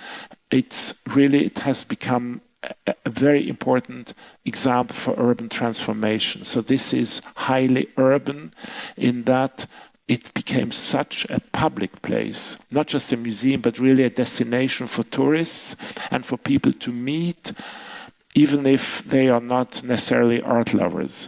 It has become a very important example for urban transformation. So this is highly urban in that it became such a public place, not just a museum, but really a destination for tourists and for people to meet, even if they are not necessarily art lovers.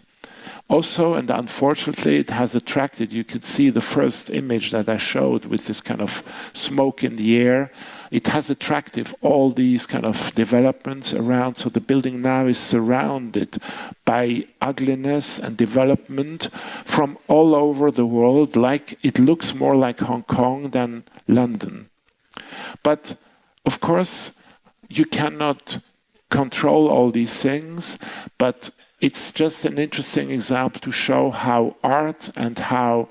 Also, and unfortunately, it has attracted, you could see the first image that I showed with this kind of smoke in the air. It has attracted all these kind of developments around. So the building now is surrounded by ugliness and development from all over the world. Like it looks more like Hong Kong than London. But of course, you cannot control all these things, but it's just an interesting example to show how art and how,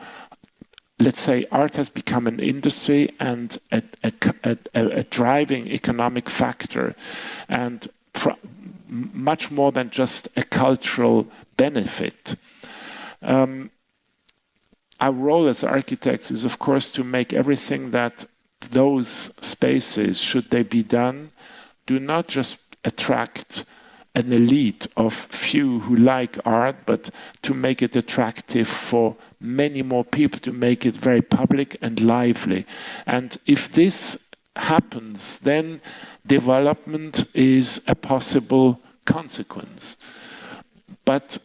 let's say, art has become an industry and a driving economic factor, and much more than just a cultural benefit. Our role as architects is, of course, to make everything that those spaces, should they be done, do not just attract an elite of few who like art, but to make it attractive for many more people, to make it very public and lively. And if this happens, then development is a possible consequence. But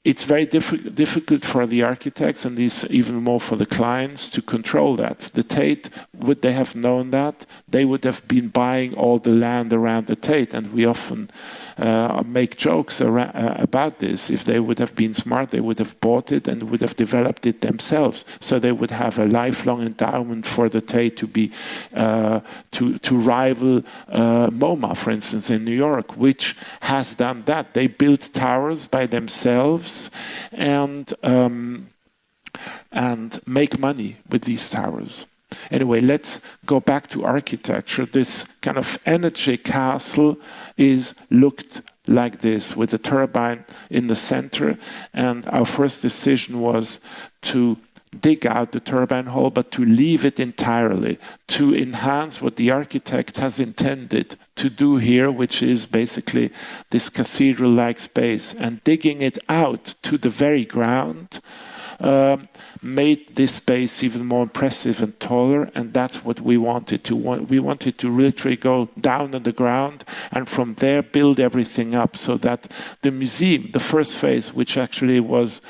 it's very difficult for the architects, and even more for the clients, to control that. The Tate, would they have known that, they would have been buying all the land around the Tate, and we often make jokes about this. If they would have been smart, they would have bought it and would have developed it themselves. So they would have a lifelong endowment for the Tate to be to rival MoMA, for instance, in New York, which has done that. They built towers by themselves and make money with these towers. Anyway, let's go back to architecture. This kind of energy castle is looked like this, with a turbine in the center. And our first decision was to dig out the turbine hall, but to leave it entirely, to enhance what the architect has intended to do here, which is basically this cathedral-like space, and digging it out to the very ground, made this space even more impressive and taller, and that's what we wanted to. We wanted to literally go down on the ground and from there build everything up, so that the museum, the first phase, which actually was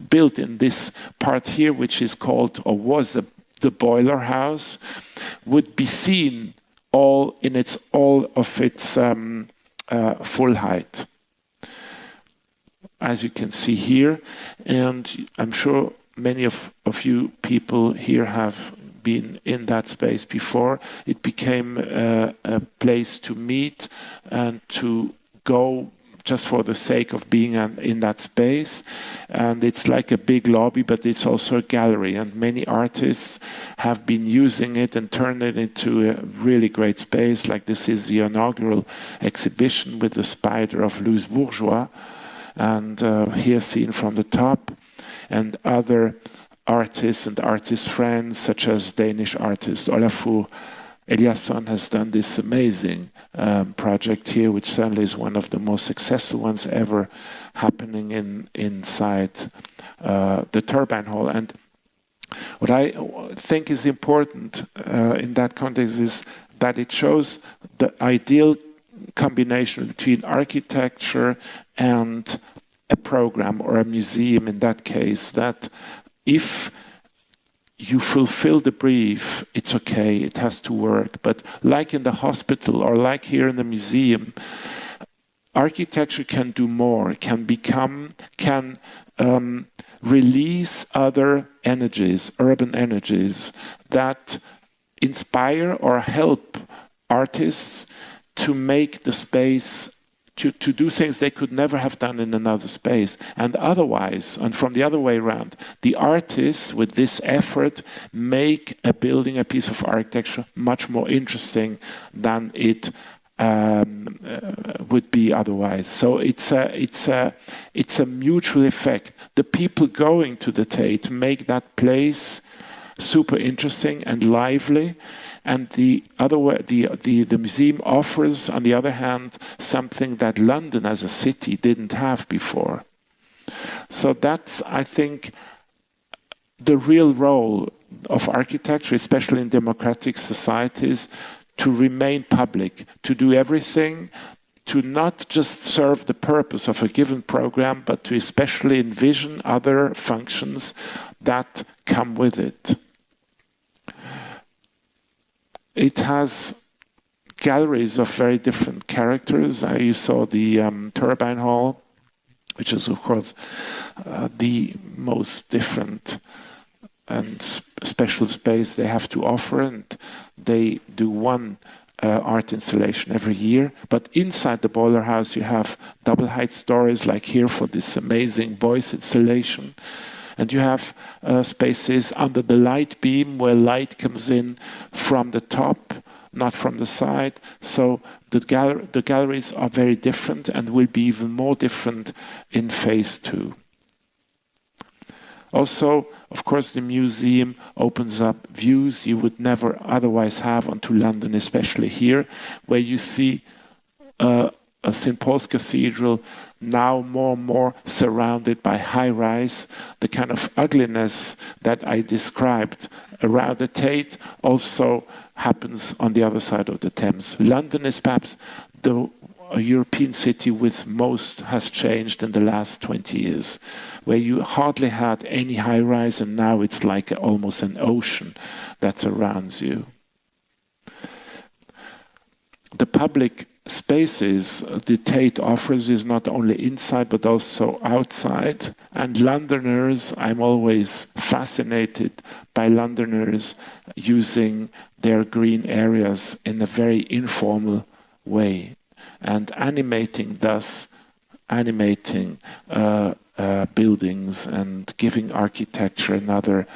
built in this part here, which is called, or was the boiler house, would be seen all of its full height, as you can see here. And I'm sure many of you people here have been in that space before. It became a place to meet and to go just for the sake of being in that space. And it's like a big lobby, but it's also a gallery. And many artists have been using it and turned it into a really great space. Like this is the inaugural exhibition with the spider of Louis Bourgeois. And here seen from the top. And other artists and artist friends, such as Danish artist Olafur Eliasson, has done this amazing project here, which certainly is one of the most successful ones ever happening inside the turbine hall. And what I think is important in that context is that it shows the ideal combination between architecture and a program or a museum, in that case, that if you fulfill the brief, it's okay, it has to work. But like in the hospital or like here in the museum, architecture can do more, can release other energies, urban energies, that inspire or help artists to make the space, to do things they could never have done in another space. And otherwise, and from the other way around, the artists with this effort make a building, a piece of architecture, much more interesting than it would be otherwise. So it's a mutual effect. The people going to the Tate make that place super interesting and lively, and the other way, the museum offers, on the other hand, something that London as a city didn't have before. So that's, I think, the real role of architecture, especially in democratic societies, to remain public, to do everything, to not just serve the purpose of a given program, but to especially envision other functions that come with it. It has galleries of very different characters. You saw the Turbine Hall, which is, of course, the most different and special space they have to offer. And they do one art installation every year. But inside the boiler house, you have double height stories, like here for this amazing Beuys installation. And you have spaces under the light beam where light comes in from the top, not from the side. So the galleries are very different and will be even more different in phase 2. Also, of course, the museum opens up views you would never otherwise have onto London, especially here, where you see St. Paul's Cathedral now more and more surrounded by high-rise. The kind of ugliness that I described around the Tate also happens on the other side of the Thames. London is perhaps the European city with most has changed in the last 20 years, where you hardly had any high-rise, and now it's like almost an ocean that surrounds you. The public spaces the Tate offers is not only inside but also outside, and Londoners, I'm always fascinated by Londoners using their green areas in a very informal way and animating buildings and giving architecture another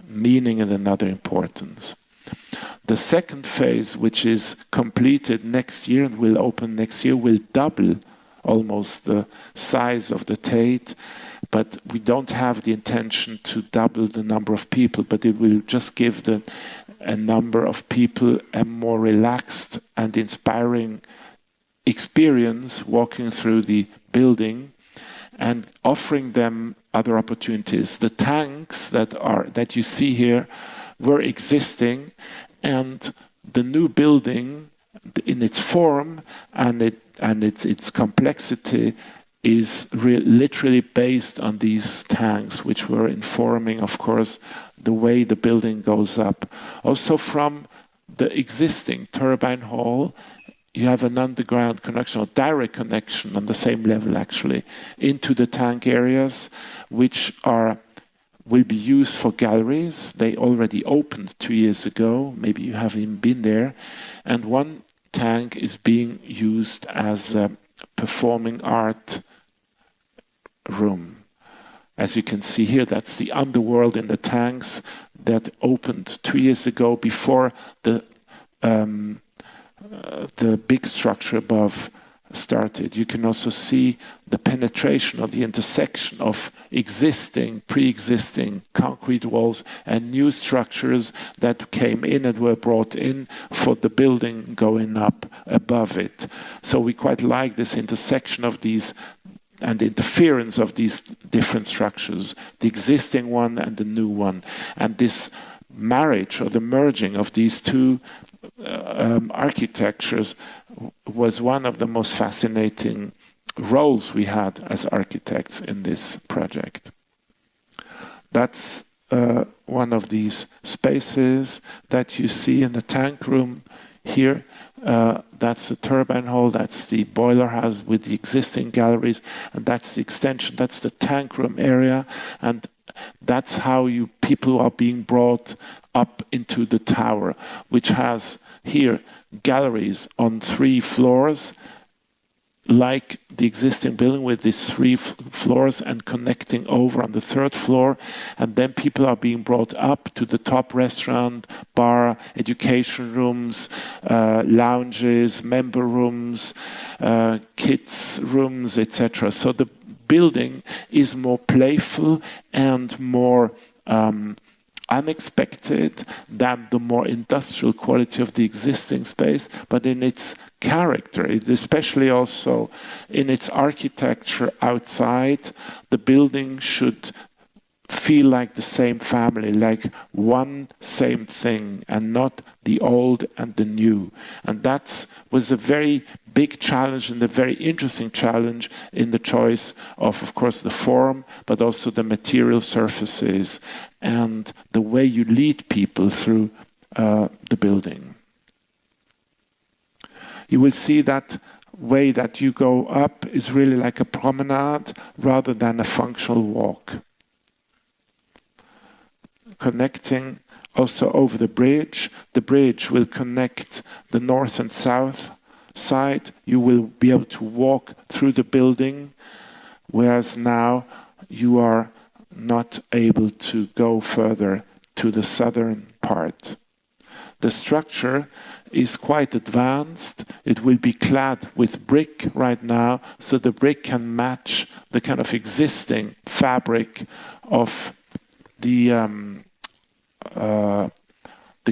meaning and another importance. The second phase, which is completed next year and will open next year, will double almost the size of the Tate, but we don't have the intention to double the number of people, but it will just give a number of people a more relaxed and inspiring experience walking through the building and offering them other opportunities. The tanks that you see here were existing, and the new building in its form and its complexity is literally based on these tanks, which were informing, of course, the way the building goes up. Also from the existing turbine hall, you have an underground connection, or direct connection on the same level actually, into the tank areas, which will be used for galleries. They already opened 2 years ago, maybe you haven't even been there, and one tank is being used as a performing art room. As you can see here, that's the underworld in the tanks that opened 2 years ago before the big structure above started. You can also see the penetration or the intersection of pre-existing concrete walls and new structures that came in and were brought in for the building going up above it. So we quite like this intersection of these and the interference of these different structures, the existing one and the new one. And this marriage or the merging of these two architectures was one of the most fascinating roles we had as architects in this project. That's one of these spaces that you see in the tank room here. That's the turbine hall, that's the boiler house with the existing galleries, and that's the extension, that's the tank room area, and that's how people are being brought up into the tower, which has here galleries on 3 floors, like the existing building with these 3 floors and connecting over on the 3rd floor. And then people are being brought up to the top restaurant, bar, education rooms, lounges, member rooms, kids rooms, etc. So the building is more playful and more unexpected than the more industrial quality of the existing space, but in its character, especially also in its architecture outside, the building should feel like the same family, like one same thing, and not the old and the new. And that was a very big challenge and a very interesting challenge in the choice of course, the form, but also the material surfaces and the way you lead people through the building. You will see that way that you go up is really like a promenade rather than a functional walk. Connecting also over the bridge. The bridge will connect the north and south side. You will be able to walk through the building, whereas now you are not able to go further to the southern part. The structure is quite advanced. It will be clad with brick right now, so the brick can match the kind of existing fabric of the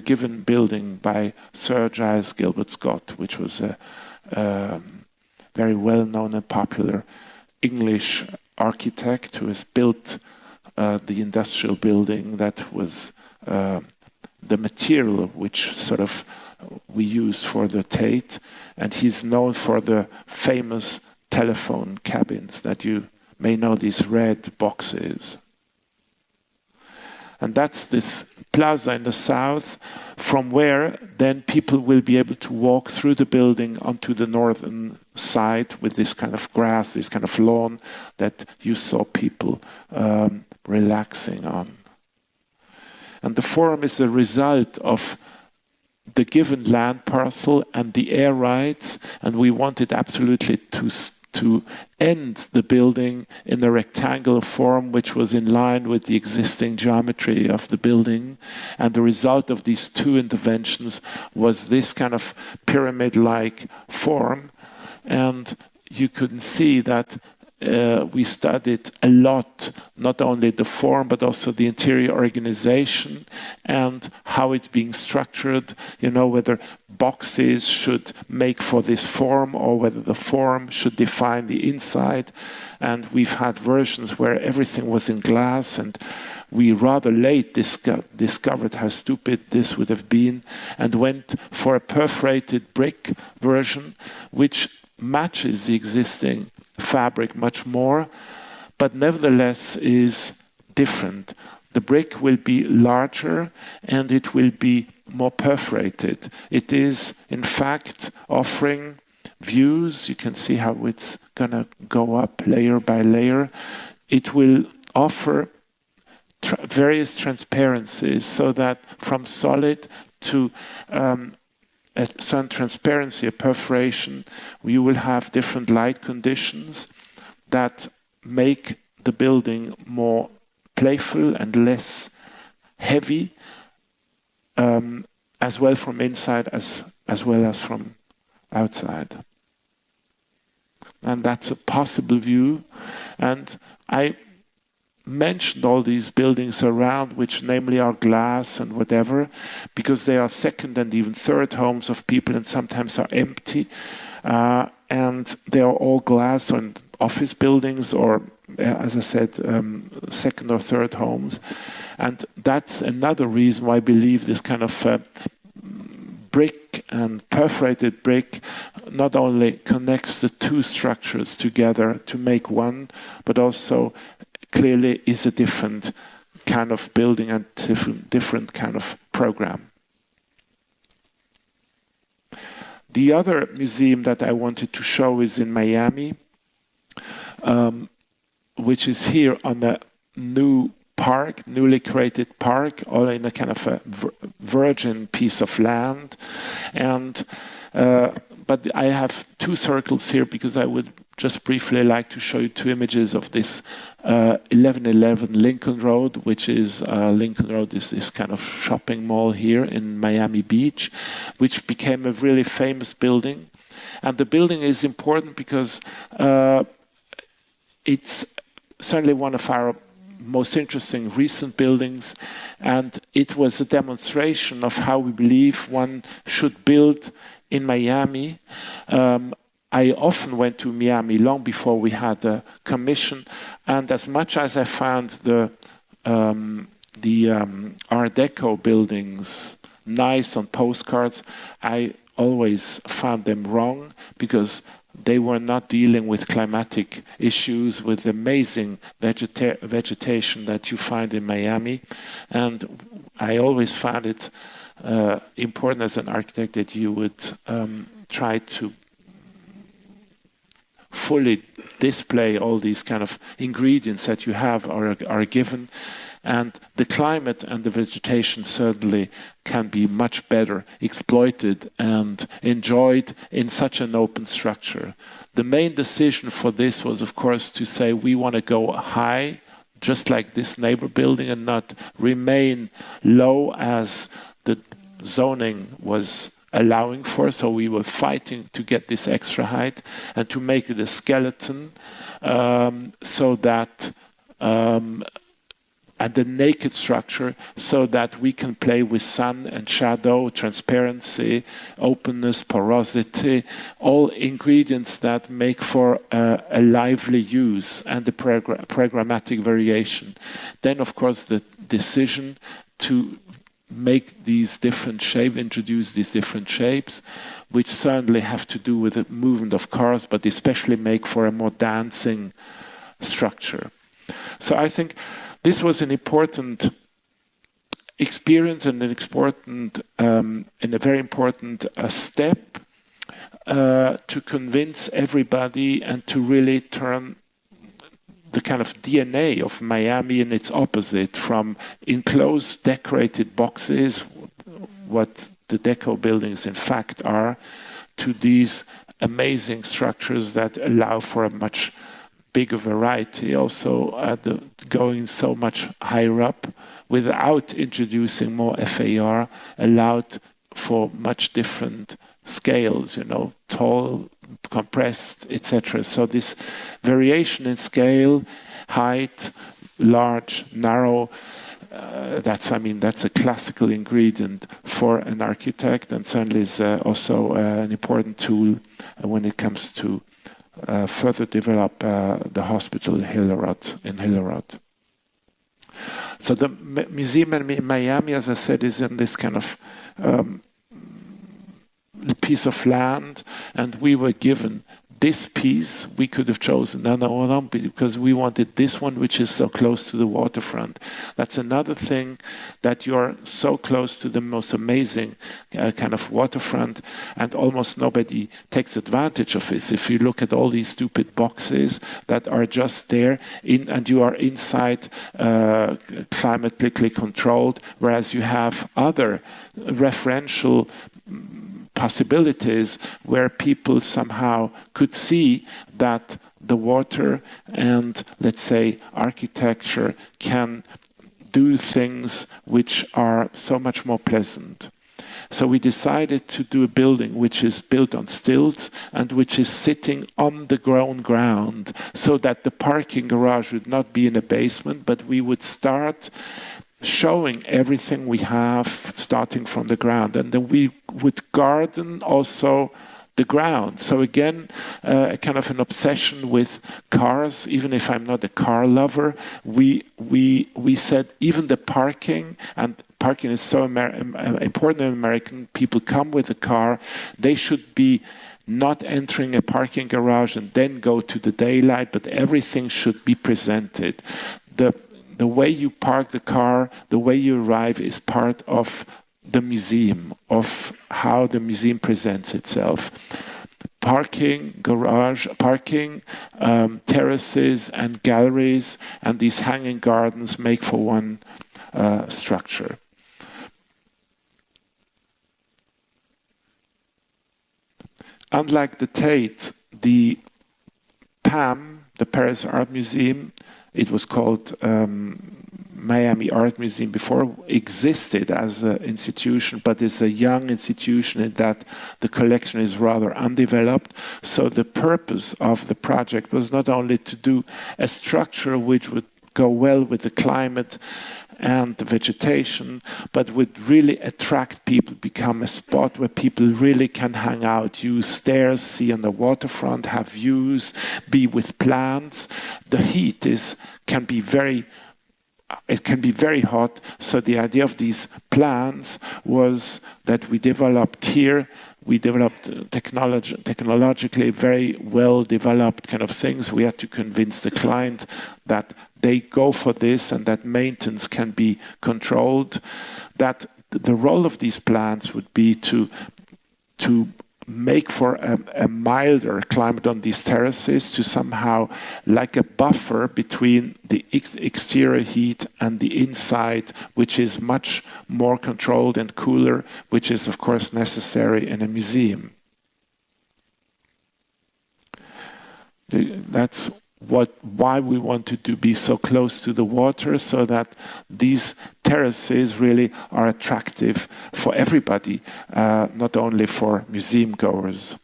given building by Sir Giles Gilbert Scott, which was a very well-known and popular English architect who has built the industrial building that was the material of which sort of we use for the Tate, and he's known for the famous telephone cabins that you may know, these red boxes. And that's this plaza in the south, from where then people will be able to walk through the building onto the northern side with this kind of grass, this kind of lawn that you saw people relaxing on. And the forum is a result of the given land parcel and the air rights, and we wanted absolutely to end the building in a rectangular form which was in line with the existing geometry of the building. And the result of these two interventions was this kind of pyramid-like form. And you could see that we studied a lot, not only the form, but also the interior organization and how it's being structured, whether boxes should make for this form or whether the form should define the inside. And we've had versions where everything was in glass, and we rather late discovered how stupid this would have been and went for a perforated brick version, which matches the existing fabric much more, but nevertheless is different. The brick will be larger and it will be more perforated. It is, in fact, offering views. You can see how it's going to go up layer by layer. It will offer various transparencies so that from solid to a certain transparency, a perforation, you will have different light conditions that make the building more playful and less heavy, as well from inside as well as from outside. And that's a possible view. And I mentioned all these buildings around, which namely are glass and whatever, because they are second and even third homes of people and sometimes are empty. And they are all glass and office buildings or, as I said, second or third homes. And that's another reason why I believe this kind of brick and perforated brick not only connects the two structures together to make one, but also clearly is a different kind of building and different kind of program. The other museum that I wanted to show is in Miami, which is here on the new park, newly created park, all in a kind of a virgin piece of land. And but I have two circles here because I would just briefly like to show you two images of this 1111 Lincoln Road, which is Lincoln Road is this kind of shopping mall here in Miami Beach, which became a really famous building. And the building is important because it's certainly one of our most interesting recent buildings, and it was a demonstration of how we believe one should build in Miami. I often went to Miami long before we had the commission, and as much as I found the Art Deco buildings nice on postcards, I always found them wrong because they were not dealing with climatic issues, with amazing vegetation that you find in Miami. And I always found it important as an architect that you would try to fully display all these kind of ingredients that you have are given. And the climate and the vegetation certainly can be much better exploited and enjoyed in such an open structure. The main decision for this was, of course, to say we want to go high, just like this neighbor building, and not remain low as the zoning was allowing for. So we were fighting to get this extra height and to make it a skeleton so that and the naked structure so that we can play with sun and shadow, transparency, openness, porosity, all ingredients that make for a lively use and the programmatic variation. Then, of course, the decision to make these different shapes, introduce these different shapes, which certainly have to do with the movement of cars, but especially make for a more dancing structure. So I think this was an important experience and a very important step to convince everybody and to really turn the kind of DNA of Miami in its opposite, from enclosed decorated boxes, what the Deco buildings in fact are, to these amazing structures that allow for a much bigger variety, also going so much higher up without introducing more FAR, allowed for much different scales, tall compressed, etc. So this variation in scale, height, large, narrow, that's a classical ingredient for an architect, and certainly is also an important tool when it comes to further develop the hospital in Hillerød. So the museum in Miami, as I said, is in this kind of piece of land, and we were given this piece. We could have chosen another one because we wanted this one, which is so close to the waterfront. That's another thing, that you're so close to the most amazing kind of waterfront, and almost nobody takes advantage of it. If you look at all these stupid boxes that are just there, and you are inside climatically controlled, whereas you have other referential possibilities where people somehow could see that the water and, let's say, architecture can do things which are so much more pleasant. So we decided to do a building which is built on stilts and which is sitting on the ground, so that the parking garage would not be in a basement, but we would start showing everything we have starting from the ground, and then we would garden also the ground. So again, kind of an obsession with cars. Even if I'm not a car lover, we said even the parking, and parking is so important in American. People come with a car, they should be not entering a parking garage and then go to the daylight, but everything should be presented. The way you park the car, the way you arrive is part of the museum, of how the museum presents itself. Parking, garage, parking, terraces and galleries, and these hanging gardens make for one structure. Unlike the Tate, the PAM, the Paris Art Museum, it was called Miami Art Museum before, existed as an institution, but it's a young institution in that the collection is rather undeveloped. So the purpose of the project was not only to do a structure which would go well with the climate and the vegetation, but would really attract people, become a spot where people really can hang out, use stairs, see on the waterfront, have views, be with plants. The heat can be very hot, so the idea of these plants was that we developed technologically very well developed kind of things. We had to convince the client that they go for this and that maintenance can be controlled, that the role of these plants would be to make for a milder climate on these terraces, to somehow like a buffer between the exterior heat and the inside, which is much more controlled and cooler, which is of course necessary in a museum. That's why we wanted to be so close to the water, so that these terraces really are attractive for everybody, not only for museum goers.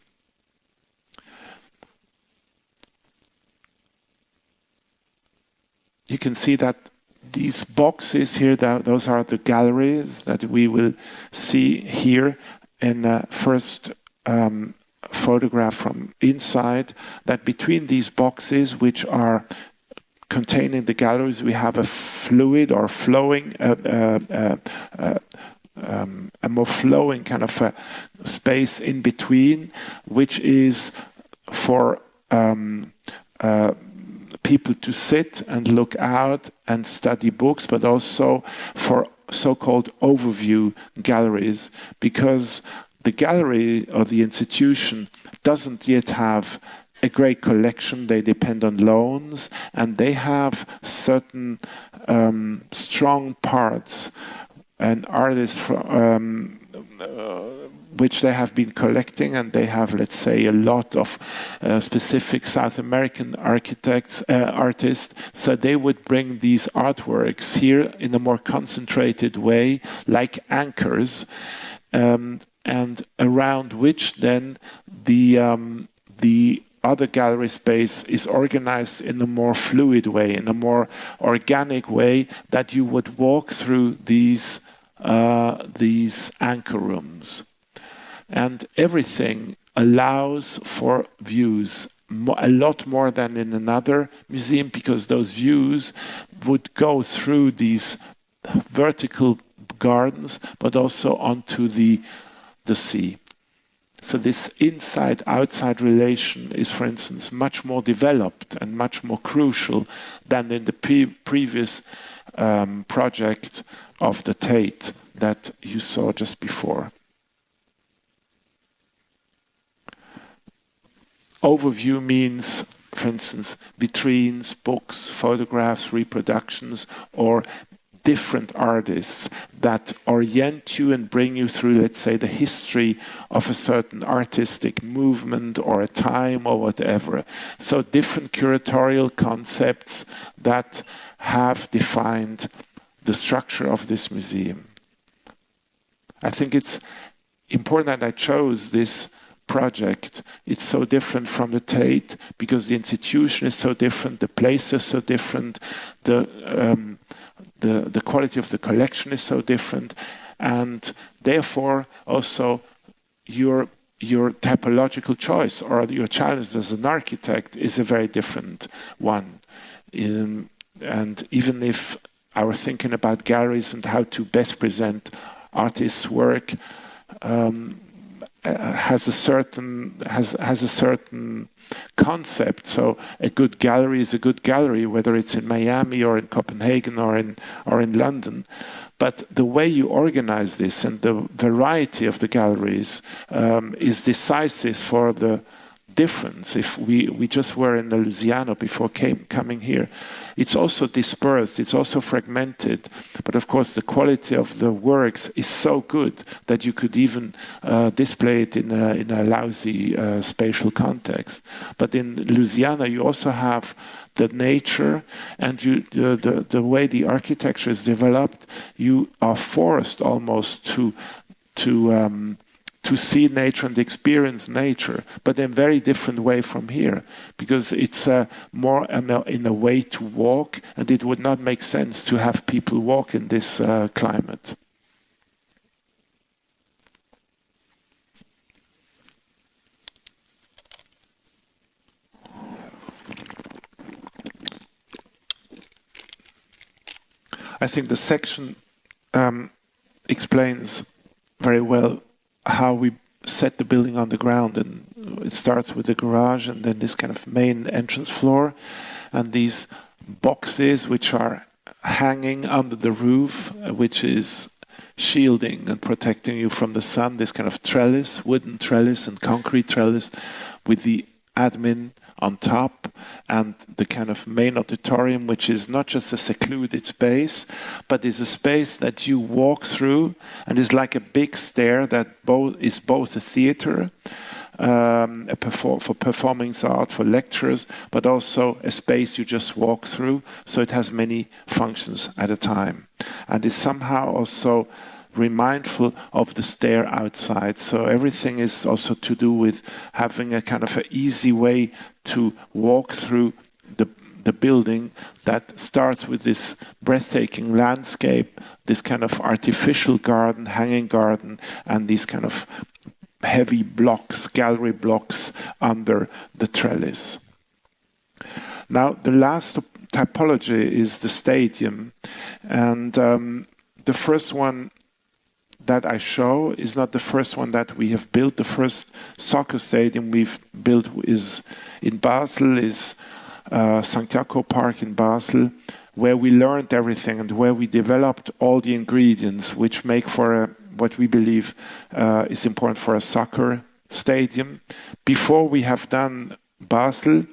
You can see that these boxes here, those are the galleries that we will see here in first photograph from inside, that between these boxes, which are containing the galleries, we have a fluid or flowing, a more flowing kind of a space in between, which is for people to sit and look out and study books, but also for so-called overview galleries, because the gallery or the institution doesn't yet have a great collection. They depend on loans, and they have certain strong parts and artists which they have been collecting, and they have, let's say, a lot of specific South American artists, so they would bring these artworks here in a more concentrated way, like anchors, and around which then the the other gallery space is organized in a more fluid way, in a more organic way, that you would walk through these anchor rooms. And everything allows for views, a lot more than in another museum, because those views would go through these vertical gardens, but also onto the sea. So this inside-outside relation is, for instance, much more developed and much more crucial than in the previous project of the Tate that you saw just before. Overview means, for instance, vitrines, books, photographs, reproductions, or different artists that orient you and bring you through, let's say, the history of a certain artistic movement or a time or whatever. So different curatorial concepts that have defined the structure of this museum. I think it's important that I chose this project. It's so different from the Tate because the institution is so different, the place is so different, the quality of the collection is so different, and therefore also your typological choice or your challenge as an architect is a very different one. And even if our thinking about galleries and how to best present artists' work has a certain concept. So a good gallery is a good gallery, whether it's in Miami or in Copenhagen or in London. But the way you organize this and the variety of the galleries is decisive for the difference. If we just were in the Louisiana before coming here, it's also dispersed, it's also fragmented, but of course the quality of the works is so good that you could even display it in a lousy spatial context. But in Louisiana you also have the nature and the way the architecture is developed. You are forced almost to see nature and experience nature, but in a very different way from here, because it's more in a way to walk, and it would not make sense to have people walk in this climate. I think the section explains very well how we set the building on the ground, and it starts with the garage and then this kind of main entrance floor and these boxes which are hanging under the roof, which is shielding and protecting you from the sun, this kind of trellis, wooden trellis and concrete trellis with the admin on top, and the kind of main auditorium, which is not just a secluded space, but is a space that you walk through and is like a big stair that is both a theater for performing art, for lectures, but also a space you just walk through. So it has many functions at a time, and is somehow also remindful of the stair outside. So everything is also to do with having a kind of an easy way to walk through the building that starts with this breathtaking landscape, this kind of artificial garden, hanging garden, and these kind of heavy blocks, gallery blocks under the trellis. Now, the last typology is the stadium, and the first one that I show is not the first one that we have built. The first soccer stadium we've built is in Basel, is St. Jakob Park in Basel, where we learned everything and where we developed all the ingredients which make for what we believe is important for a soccer stadium. Before we have done Basel,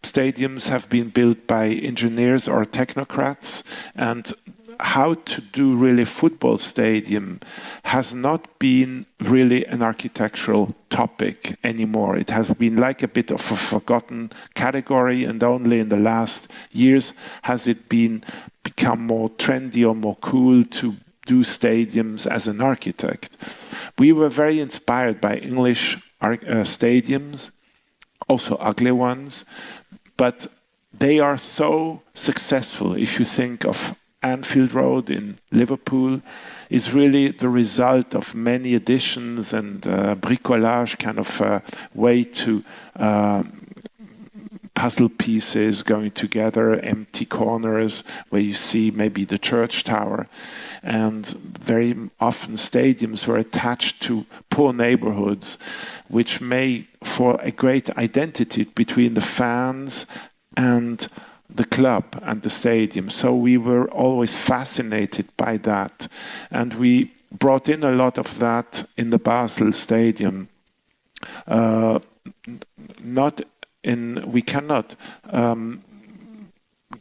stadiums have been built by engineers or technocrats, and how to do really football stadium has not been really an architectural topic anymore. It has been like a bit of a forgotten category, and only in the last years has it become more trendy or more cool to do stadiums as an architect. We were very inspired by English stadiums, also ugly ones, but they are so successful. If you think of Anfield Road in Liverpool, is really the result of many additions and bricolage, kind of way to puzzle pieces going together, empty corners where you see maybe the church tower. And very often stadiums were attached to poor neighborhoods, which made for a great identity between the fans and the club and the stadium. So we were always fascinated by that. And we brought in a lot of that in the Basel Stadium. We cannot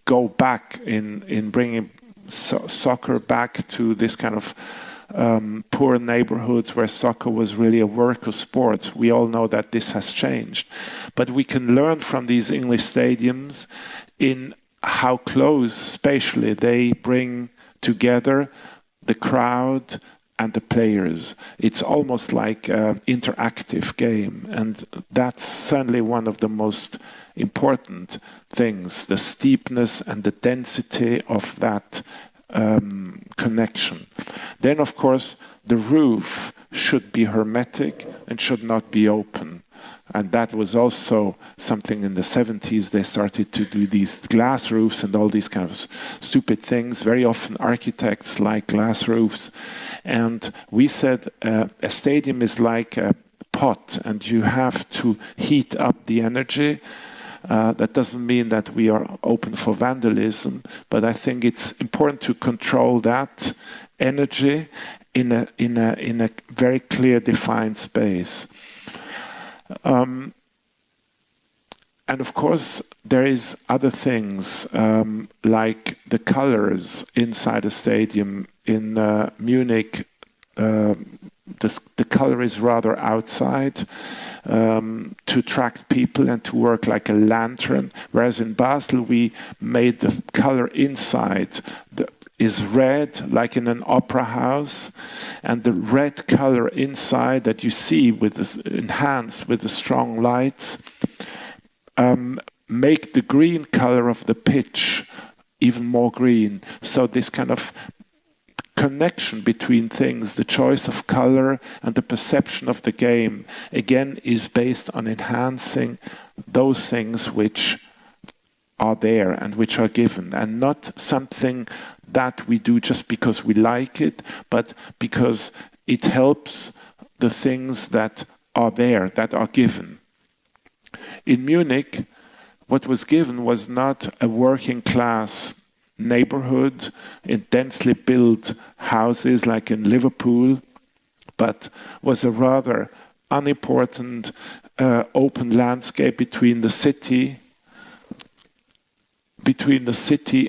go back in bringing soccer back to this kind of poor neighborhoods where soccer was really a worker sport. We all know that this has changed. But we can learn from these English stadiums in how close spatially they bring together the crowd and the players. It's almost like an interactive game, and that's certainly one of the most important things, the steepness and the density of that connection. Then, of course, the roof should be hermetic and should not be open. And that was also something in the 70s. They started to do these glass roofs and all these kind of stupid things. Very often architects like glass roofs. And we said a stadium is like a pot and you have to heat up the energy. That doesn't mean that we are open for vandalism, but I think it's important to control that energy in a very clear, defined space. And of course, there is other things like the colors inside a stadium. In Munich, the color is rather outside to attract people and to work like a lantern, whereas in Basel we made the color inside is red, like in an opera house, and the red color inside that you see enhanced with the strong lights make the green color of the pitch even more green. So this kind of connection between things, the choice of color and the perception of the game, again, is based on enhancing those things which are there and which are given, and not something that we do just because we like it, but because it helps the things that are there, that are given. In Munich, what was given was not a working class neighborhood in densely built houses like in Liverpool, but was a rather unimportant open landscape between the city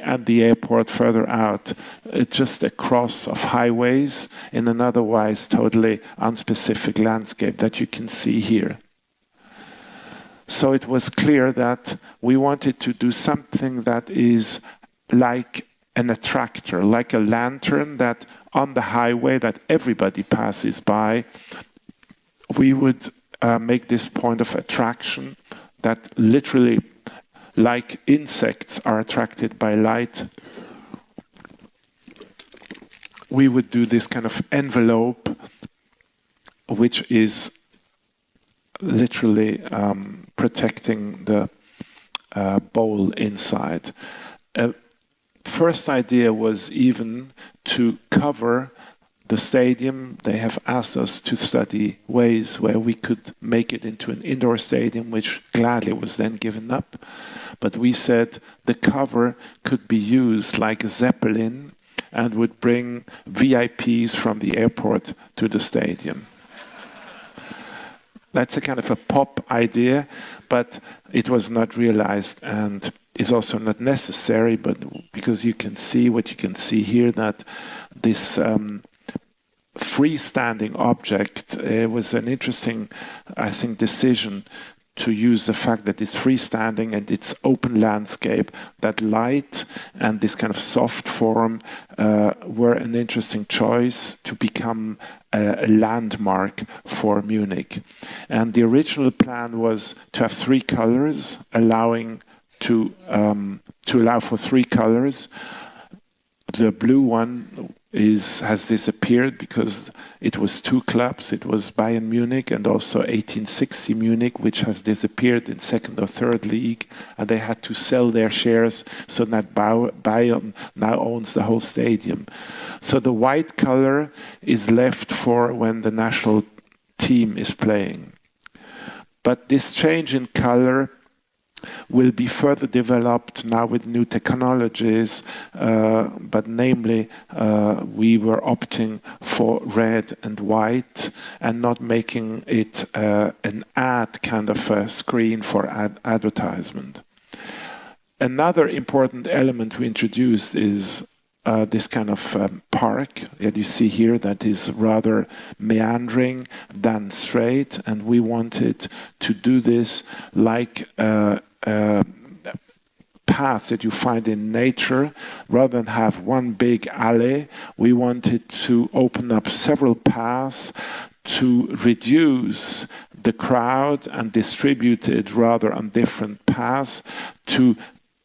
and the airport further out. It's just a cross of highways in an otherwise totally unspecific landscape that you can see here. So it was clear that we wanted to do something that is like an attractor, like a lantern that on the highway that everybody passes by, we would make this point of attraction that literally, like insects are attracted by light, we would do this kind of envelope, which is literally protecting the bowl inside. First idea was even to cover the stadium. They have asked us to study ways where we could make it into an indoor stadium, which gladly was then given up. But we said the cover could be used like a zeppelin and would bring VIPs from the airport to the stadium. That's a kind of a pop idea, but it was not realized and is also not necessary, but because you can see what you can see here, that this freestanding object was an interesting, I think, decision to use the fact that it's freestanding and it's open landscape, that light and this kind of soft form were an interesting choice to become a landmark for Munich. And the original plan was to have 3 colors, allowing to allow for 3 colors. The blue one has disappeared because it was 2 clubs. It was Bayern Munich and also 1860 Munich, which has disappeared in 2nd or 3rd league, and they had to sell their shares, so that Bayern now owns the whole stadium. So the white color is left for when the national team is playing. But this change in color will be further developed now with new technologies, but namely we were opting for red and white and not making it an ad kind of a screen for advertisement. Another important element we introduced is this kind of park that you see here that is rather meandering than straight, and we wanted to do this like path that you find in nature. Rather than have one big alley, we wanted to open up several paths to reduce the crowd and distribute it rather on different paths to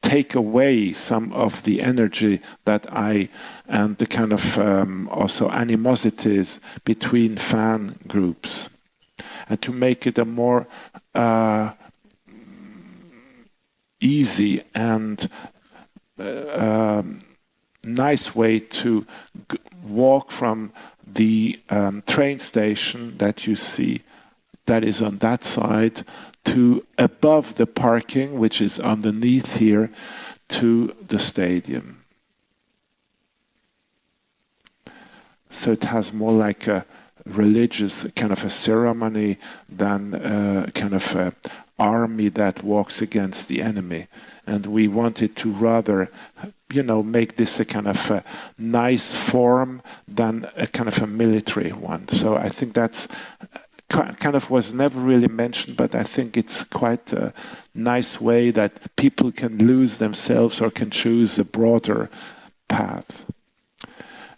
take away some of the energy and the kind of also animosities between fan groups, and to make it a more easy and nice way to walk from the train station that you see that is on that side to above the parking, which is underneath here, to the stadium. So it has more like a religious kind of a ceremony than kind of a army that walks against the enemy. And we wanted to rather, make this a kind of a nice form than a kind of a military one. So I think that's kind of was never really mentioned, but I think it's quite a nice way that people can lose themselves or can choose a broader path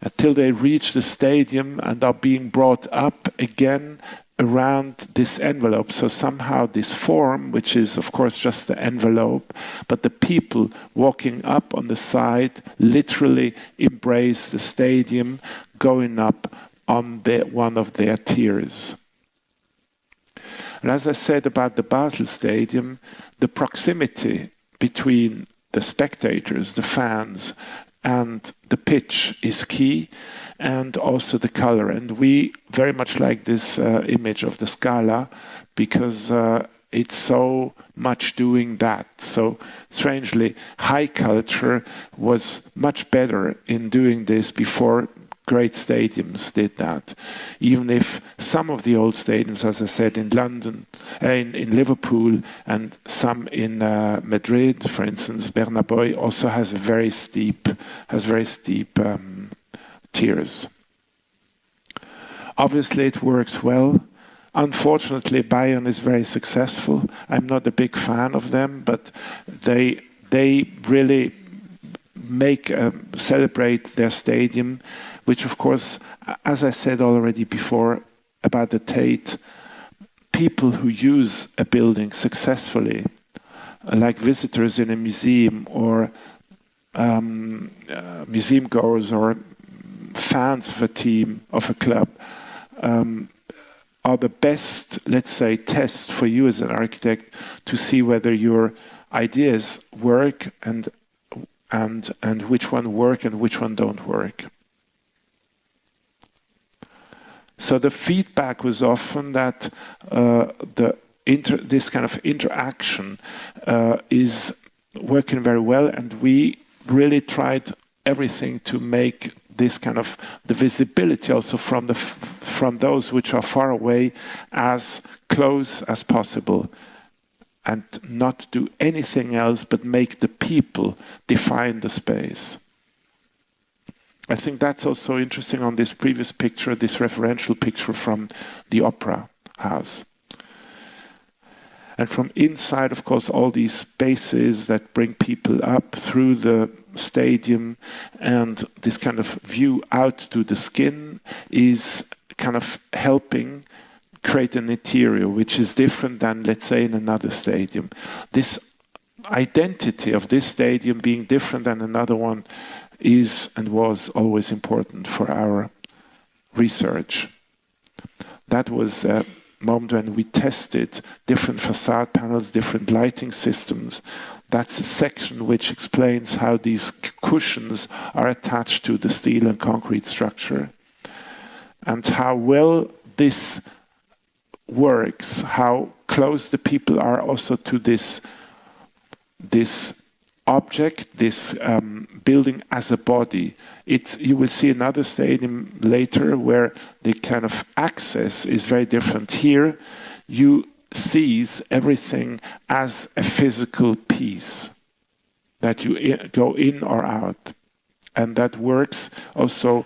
until they reach the stadium and are being brought up again around this envelope. So somehow this form, which is of course just the envelope, but the people walking up on the side literally embrace the stadium, going up on one of their tiers. And as I said about the Basel Stadium, the proximity between the spectators, the fans, and the pitch is key, and also the color. And we very much like this image of the Scala because it's so much doing that. So strangely, high culture was much better in doing this before great stadiums did that. Even if some of the old stadiums, as I said, in London, in Liverpool, and some in Madrid, for instance, Bernabeu also has very steep tiers. Obviously, it works well. Unfortunately, Bayern is very successful. I'm not a big fan of them, but they really celebrate their stadium, which of course, as I said already before about the Tate, people who use a building successfully, like visitors in a museum or museum goers or fans of a team, of a club, are the best, let's say, test for you as an architect to see whether your ideas work and which one work and which one don't work. So the feedback was often that this kind of interaction is working very well, and we really tried everything to make this kind of the visibility also from those which are far away as close as possible, and not do anything else but make the people define the space. I think that's also interesting on this previous picture, this referential picture from the Opera House. And from inside, of course, all these spaces that bring people up through the stadium, and this kind of view out to the skin is kind of helping create an interior which is different than, let's say, in another stadium. This identity of this stadium being different than another one is and was always important for our research. That was a moment when we tested different facade panels, different lighting systems. That's a section which explains how these cushions are attached to the steel and concrete structure, and how well this works, how close the people are also to this object, this building as a body. You will see another stadium later where the kind of access is very different. Here you sees everything as a physical piece that you go in or out, and that works also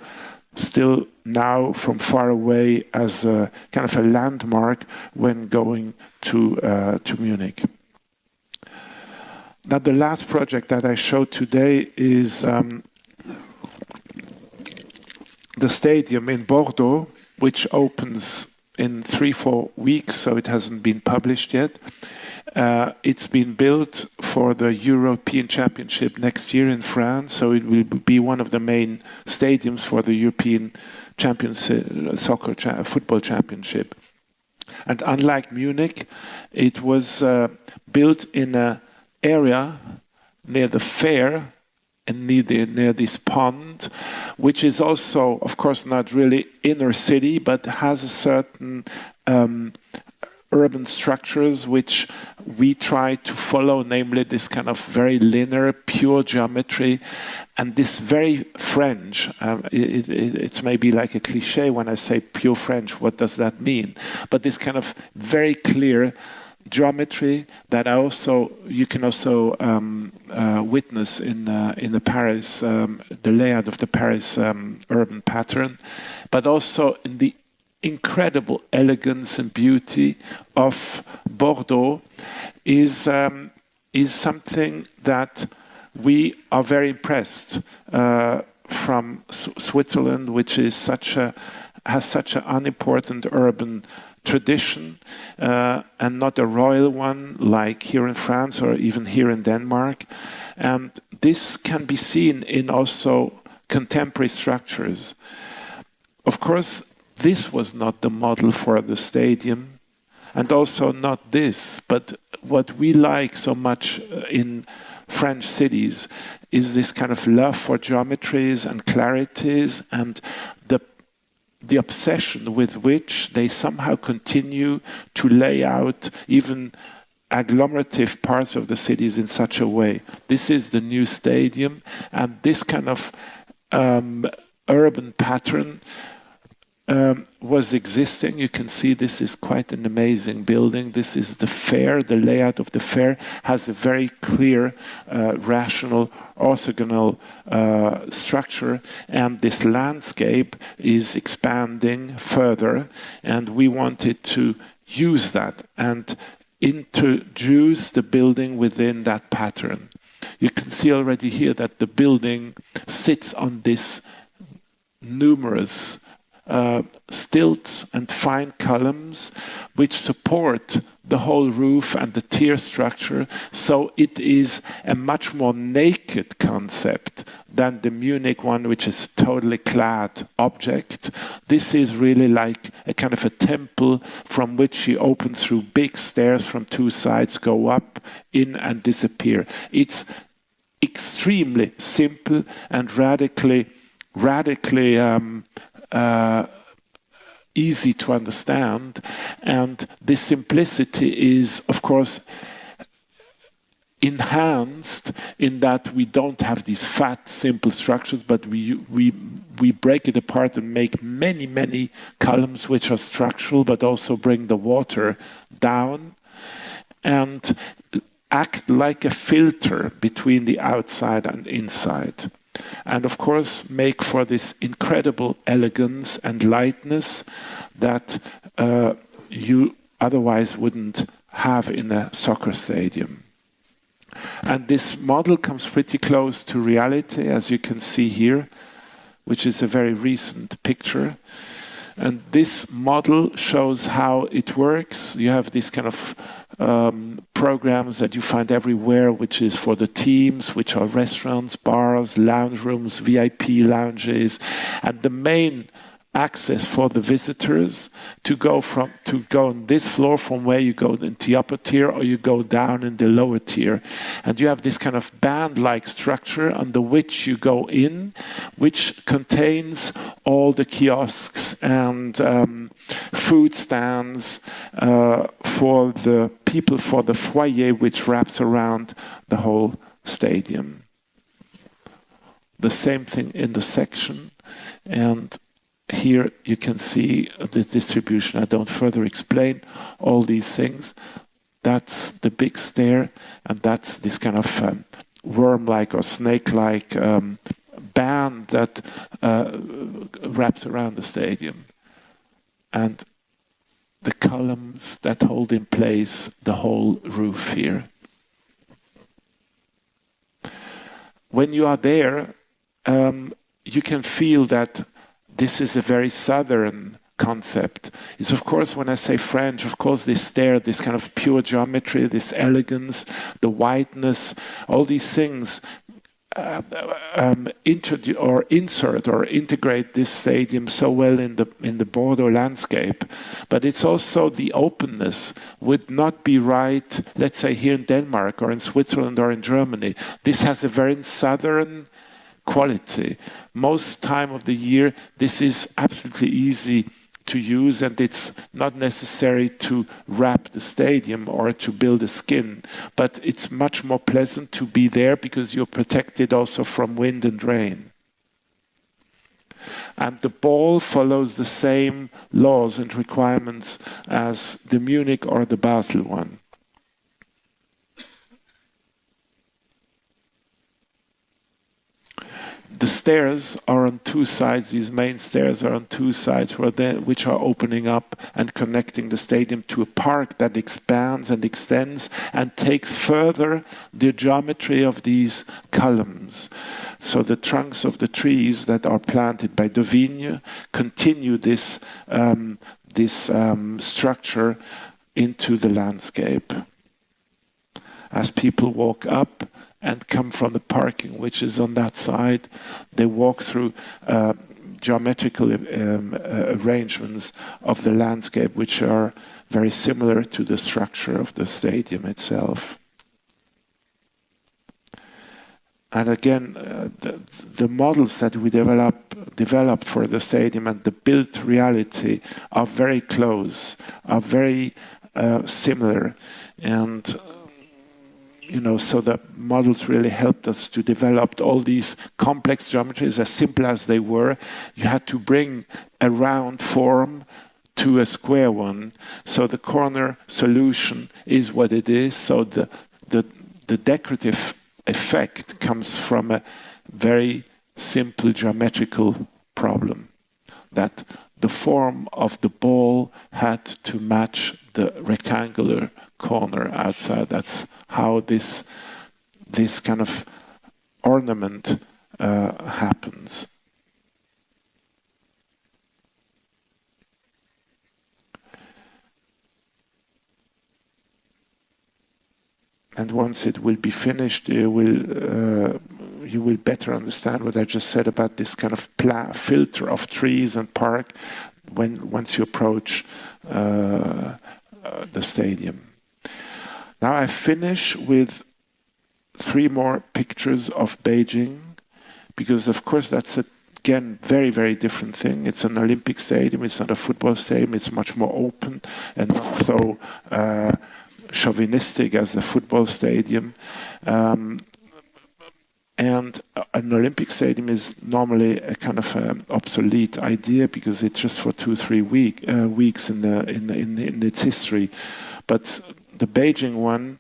still now from far away as a kind of a landmark when going to Munich. Now, the last project that I showed today is the stadium in Bordeaux, which opens in 3-4 weeks, so it hasn't been published yet. It's been built for the European Championship next year in France, so it will be one of the main stadiums for the European football championship. And unlike Munich, it was built in an area near the fair and near this pond, which is also, of course, not really inner city, but has a certain urban structures which we try to follow, namely this kind of very linear, pure geometry, and this very French. It's maybe like a cliche when I say pure French. What does that mean? But this kind of very clear geometry that you can also witness in the Paris, the layout of the Paris urban pattern, but also in the incredible elegance and beauty of Bordeaux is something that we are very impressed from Switzerland, which has such an unimportant urban tradition and not a royal one like here in France or even here in Denmark. And this can be seen in also contemporary structures. Of course, this was not the model for the stadium, and also not this, but what we like so much in French cities is this kind of love for geometries and clarities, and the obsession with which they somehow continue to lay out even agglomerative parts of the cities in such a way. This is the new stadium, and this kind of urban pattern was existing. You can see this is quite an amazing building. This is the fair. The layout of the fair has a very clear, rational, orthogonal structure, and this landscape is expanding further, and we wanted to use that and introduce the building within that pattern. You can see already here that the building sits on this numerous stilts and fine columns which support the whole roof and the tier structure, so it is a much more naked concept than the Munich one, which is a totally clad object. This is really like a kind of a temple from which you open through big stairs from two sides, go up, in and disappear. It's extremely simple and radically easy to understand, and this simplicity is, of course, enhanced in that we don't have these fat, simple structures, but we break it apart and make many columns which are structural, but also bring the water down and act like a filter between the outside and inside. And of course make for this incredible elegance and lightness that you otherwise wouldn't have in a soccer stadium. And this model comes pretty close to reality, as you can see here, which is a very recent picture. And this model shows how it works. You have these kind of programs that you find everywhere, which is for the teams, which are restaurants, bars, lounge rooms, VIP lounges, and the main access for the visitors to go on this floor from where you go into the upper tier or you go down in the lower tier. And you have this kind of band-like structure under which you go in, which contains all the kiosks and food stands for the people, for the foyer, which wraps around the whole stadium. The same thing in the section, and here you can see the distribution. I don't further explain all these things. That's the big stair, and that's this kind of worm-like or snake-like band that wraps around the stadium. And the columns that hold in place the whole roof here. When you are there, you can feel that this is a very southern concept. It's, of course, when I say French, of course, this stair, this kind of pure geometry, this elegance, the whiteness, all these things insert or integrate this stadium so well in the Bordeaux landscape. But it's also the openness would not be right, let's say, here in Denmark or in Switzerland or in Germany. This has a very southern quality. Most time of the year, this is absolutely easy to use, and it's not necessary to wrap the stadium or to build a skin, but it's much more pleasant to be there because you're protected also from wind and rain. And the ball follows the same laws and requirements as the Munich or the Basel one. The stairs are on two sides. These main stairs are on two sides, which are opening up and connecting the stadium to a park that expands and extends and takes further the geometry of these columns. So the trunks of the trees that are planted by de Vigne continue this structure into the landscape. As people walk up and come from the parking, which is on that side, they walk through geometrical arrangements of the landscape, which are very similar to the structure of the stadium itself. And again, the models that we developed for the stadium and the built reality are very close, are very similar, and so the models really helped us to develop all these complex geometries. As simple as they were, you had to bring a round form to a square one. So the corner solution is what it is. So the decorative effect comes from a very simple geometrical problem, that the form of the ball had to match the rectangular corner outside. That's how this kind of ornament happens. And once it will be finished, you will better understand what I just said about this kind of filter of trees and park once you approach the stadium. Now I finish with 3 more pictures of Beijing, because of course that's again very, very different thing. It's an Olympic stadium, it's not a football stadium, it's much more open and not so chauvinistic as a football stadium. And an Olympic stadium is normally a kind of obsolete idea because it's just for 2-3 weeks in its history. But the Beijing one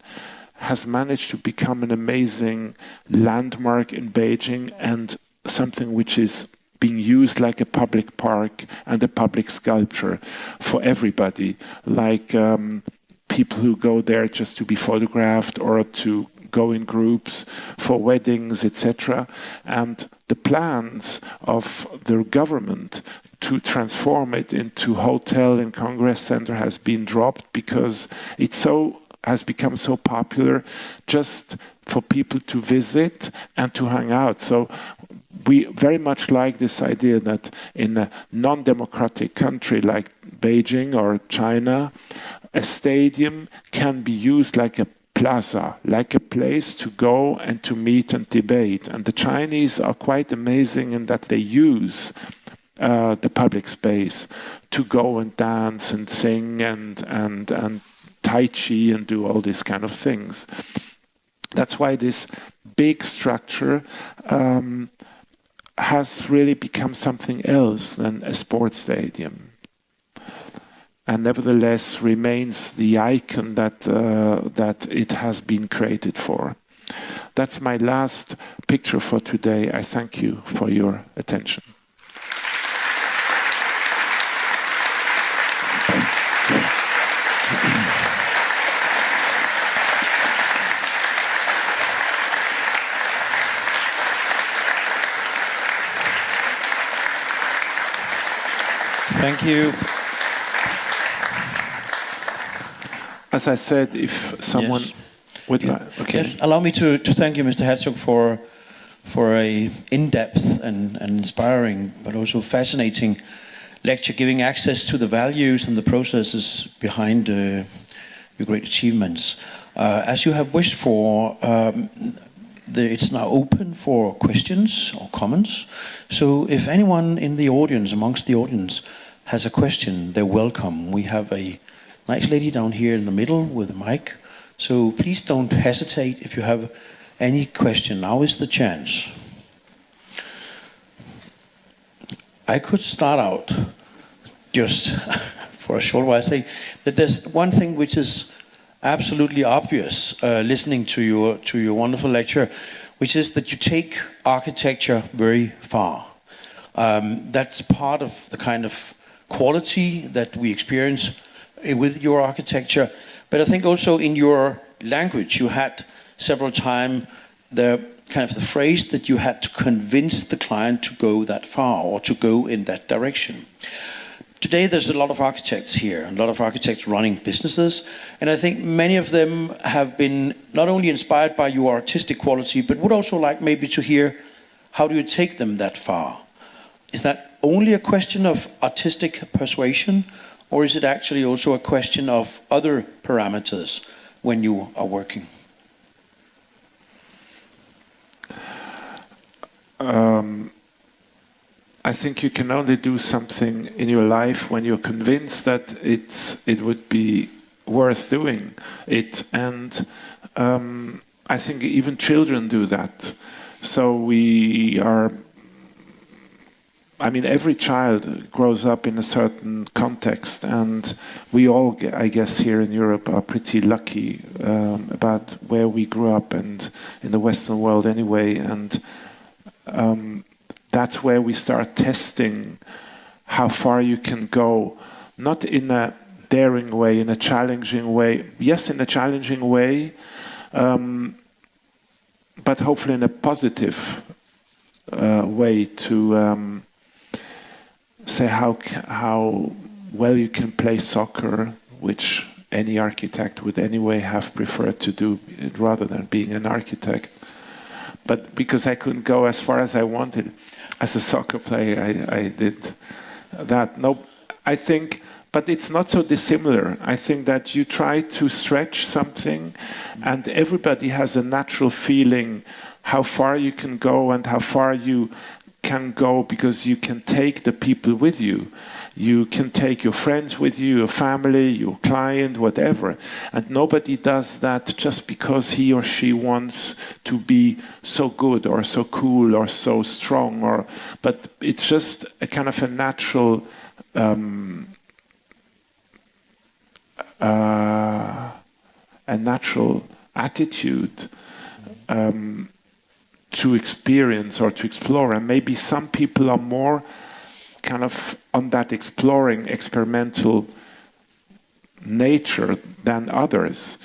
has managed to become an amazing landmark in Beijing and something which is being used like a public park and a public sculpture for everybody. Like people who go there just to be photographed or to go in groups for weddings, etc. And the plans of the government to transform it into hotel and congress center has been dropped because it has become so popular just for people to visit and to hang out. So we very much like this idea that in a non-democratic country like Beijing or China, a stadium can be used like a plaza, like a place to go and to meet and debate. And the Chinese are quite amazing in that they use the public space to go and dance and sing and Tai Chi and do all these kind of things. That's why this big structure has really become something else than a sports stadium. And nevertheless remains the icon that it has been created for. That's my last picture for today. I thank you for your attention. Thank you. As I said, if someone would like... Okay. Yes. Allow me to thank you, Mr. Herzog, for a in-depth and inspiring, but also fascinating lecture, giving access to the values and the processes behind your great achievements. As you have wished for, it's now open for questions or comments. So if anyone in the audience, amongst the audience, has a question, they're welcome. We have a nice lady down here in the middle with a mic. So please don't hesitate if you have any question. Now is the chance. I could start out just for a short while saying that there's one thing which is absolutely obvious listening to your wonderful lecture, which is that you take architecture very far. That's part of the kind of quality that we experience with your architecture, but I think also in your language you had several times the kind of the phrase that you had to convince the client to go that far or to go in that direction. Today there's a lot of architects here, and a lot of architects running businesses, and I think many of them have been not only inspired by your artistic quality, but would also like maybe to hear how do you take them that far? Is that only a question of artistic persuasion, or is it actually also a question of other parameters when you are working? I think you can only do something in your life when you're convinced that it would be worth doing it. And I think even children do that. So every child grows up in a certain context, and we all, I guess, here in Europe are pretty lucky about where we grew up and in the Western world anyway. And that's where we start testing how far you can go, not in a daring way, in a challenging way. Yes, in a challenging way, but hopefully in a positive way to say how well you can play soccer, which any architect would anyway have preferred to do rather than being an architect. But because I couldn't go as far as I wanted as a soccer player, I did that. No, I think, but it's not so dissimilar. I think that you try to stretch something, and everybody has a natural feeling how far you can go and how far you can go, because you can take the people with you. You can take your friends with you, your family, your client, whatever. And nobody does that just because he or she wants to be so good or so cool or so strong. But it's just a kind of a natural attitude to experience or to explore. And maybe some people are more kind of on that exploring, experimental nature than others.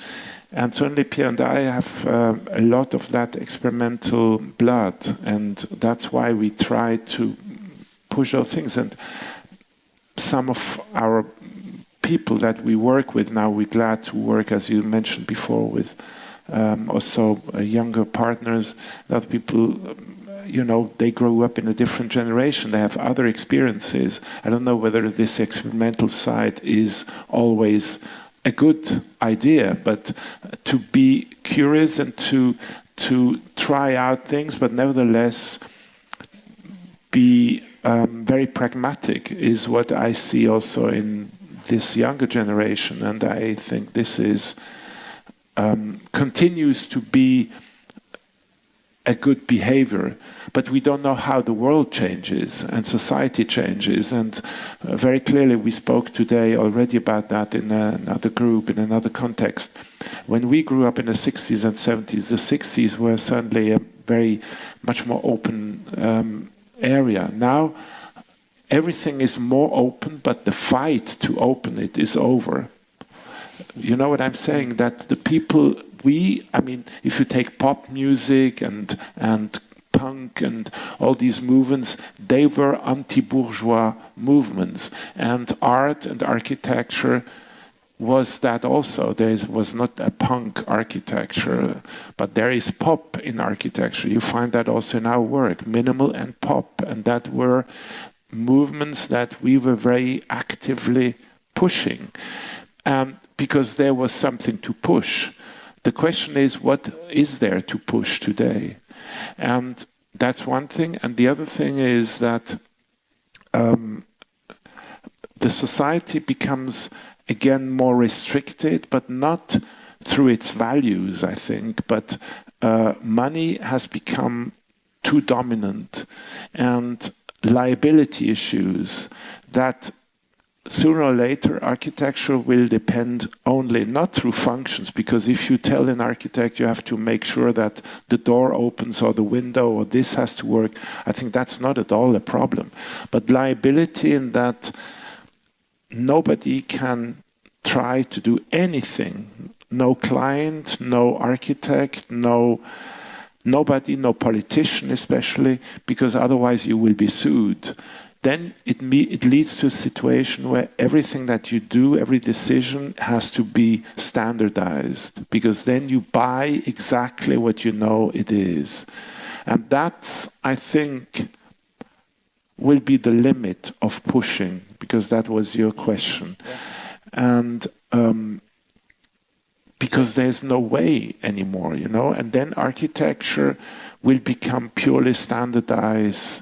And certainly Pierre and I have a lot of that experimental blood, and that's why we try to push those things. And some of our people that we work with now, we're glad to work, as you mentioned before, with also younger partners, that people, they grow up in a different generation, they have other experiences. I don't know whether this experimental side is always a good idea, but to be curious and to try out things, but nevertheless be very pragmatic is what I see also in this younger generation, and I think this is continues to be a good behavior, but we don't know how the world changes and society changes. And very clearly we spoke today already about that in another group, in another context. When we grew up in the 60s and 70s, the 60s were certainly a very much more open area. Now everything is more open, but the fight to open it is over. You know what I'm saying? That the people, if you take pop music and punk and all these movements, they were anti-bourgeois movements. And art and architecture was that also. There was not a punk architecture, but there is pop in architecture. You find that also in our work, minimal and pop. And that were movements that we were very actively pushing. Because there was something to push. The question is, what is there to push today? And that's one thing. And the other thing is that the society becomes, again, more restricted, but not through its values, I think. But money has become too dominant. And liability issues that sooner or later, architecture will depend only, not through functions, because if you tell an architect you have to make sure that the door opens or the window or this has to work, I think that's not at all a problem. But liability in that nobody can try to do anything. No client, no architect, nobody, no politician especially, because otherwise you will be sued. Then it leads to a situation where everything that you do, every decision has to be standardized, because then you buy exactly what you know it is. And that's, I think, will be the limit of pushing, because that was your question. And because there's no way anymore, and then architecture will become purely standardized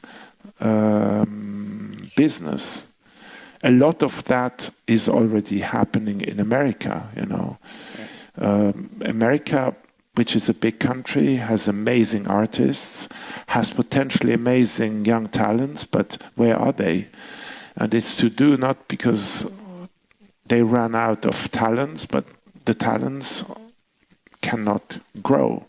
business. A lot of that is already happening in America, America, which is a big country, has amazing artists, has potentially amazing young talents, but where are they? And it's to do not because they ran out of talents, but the talents cannot grow.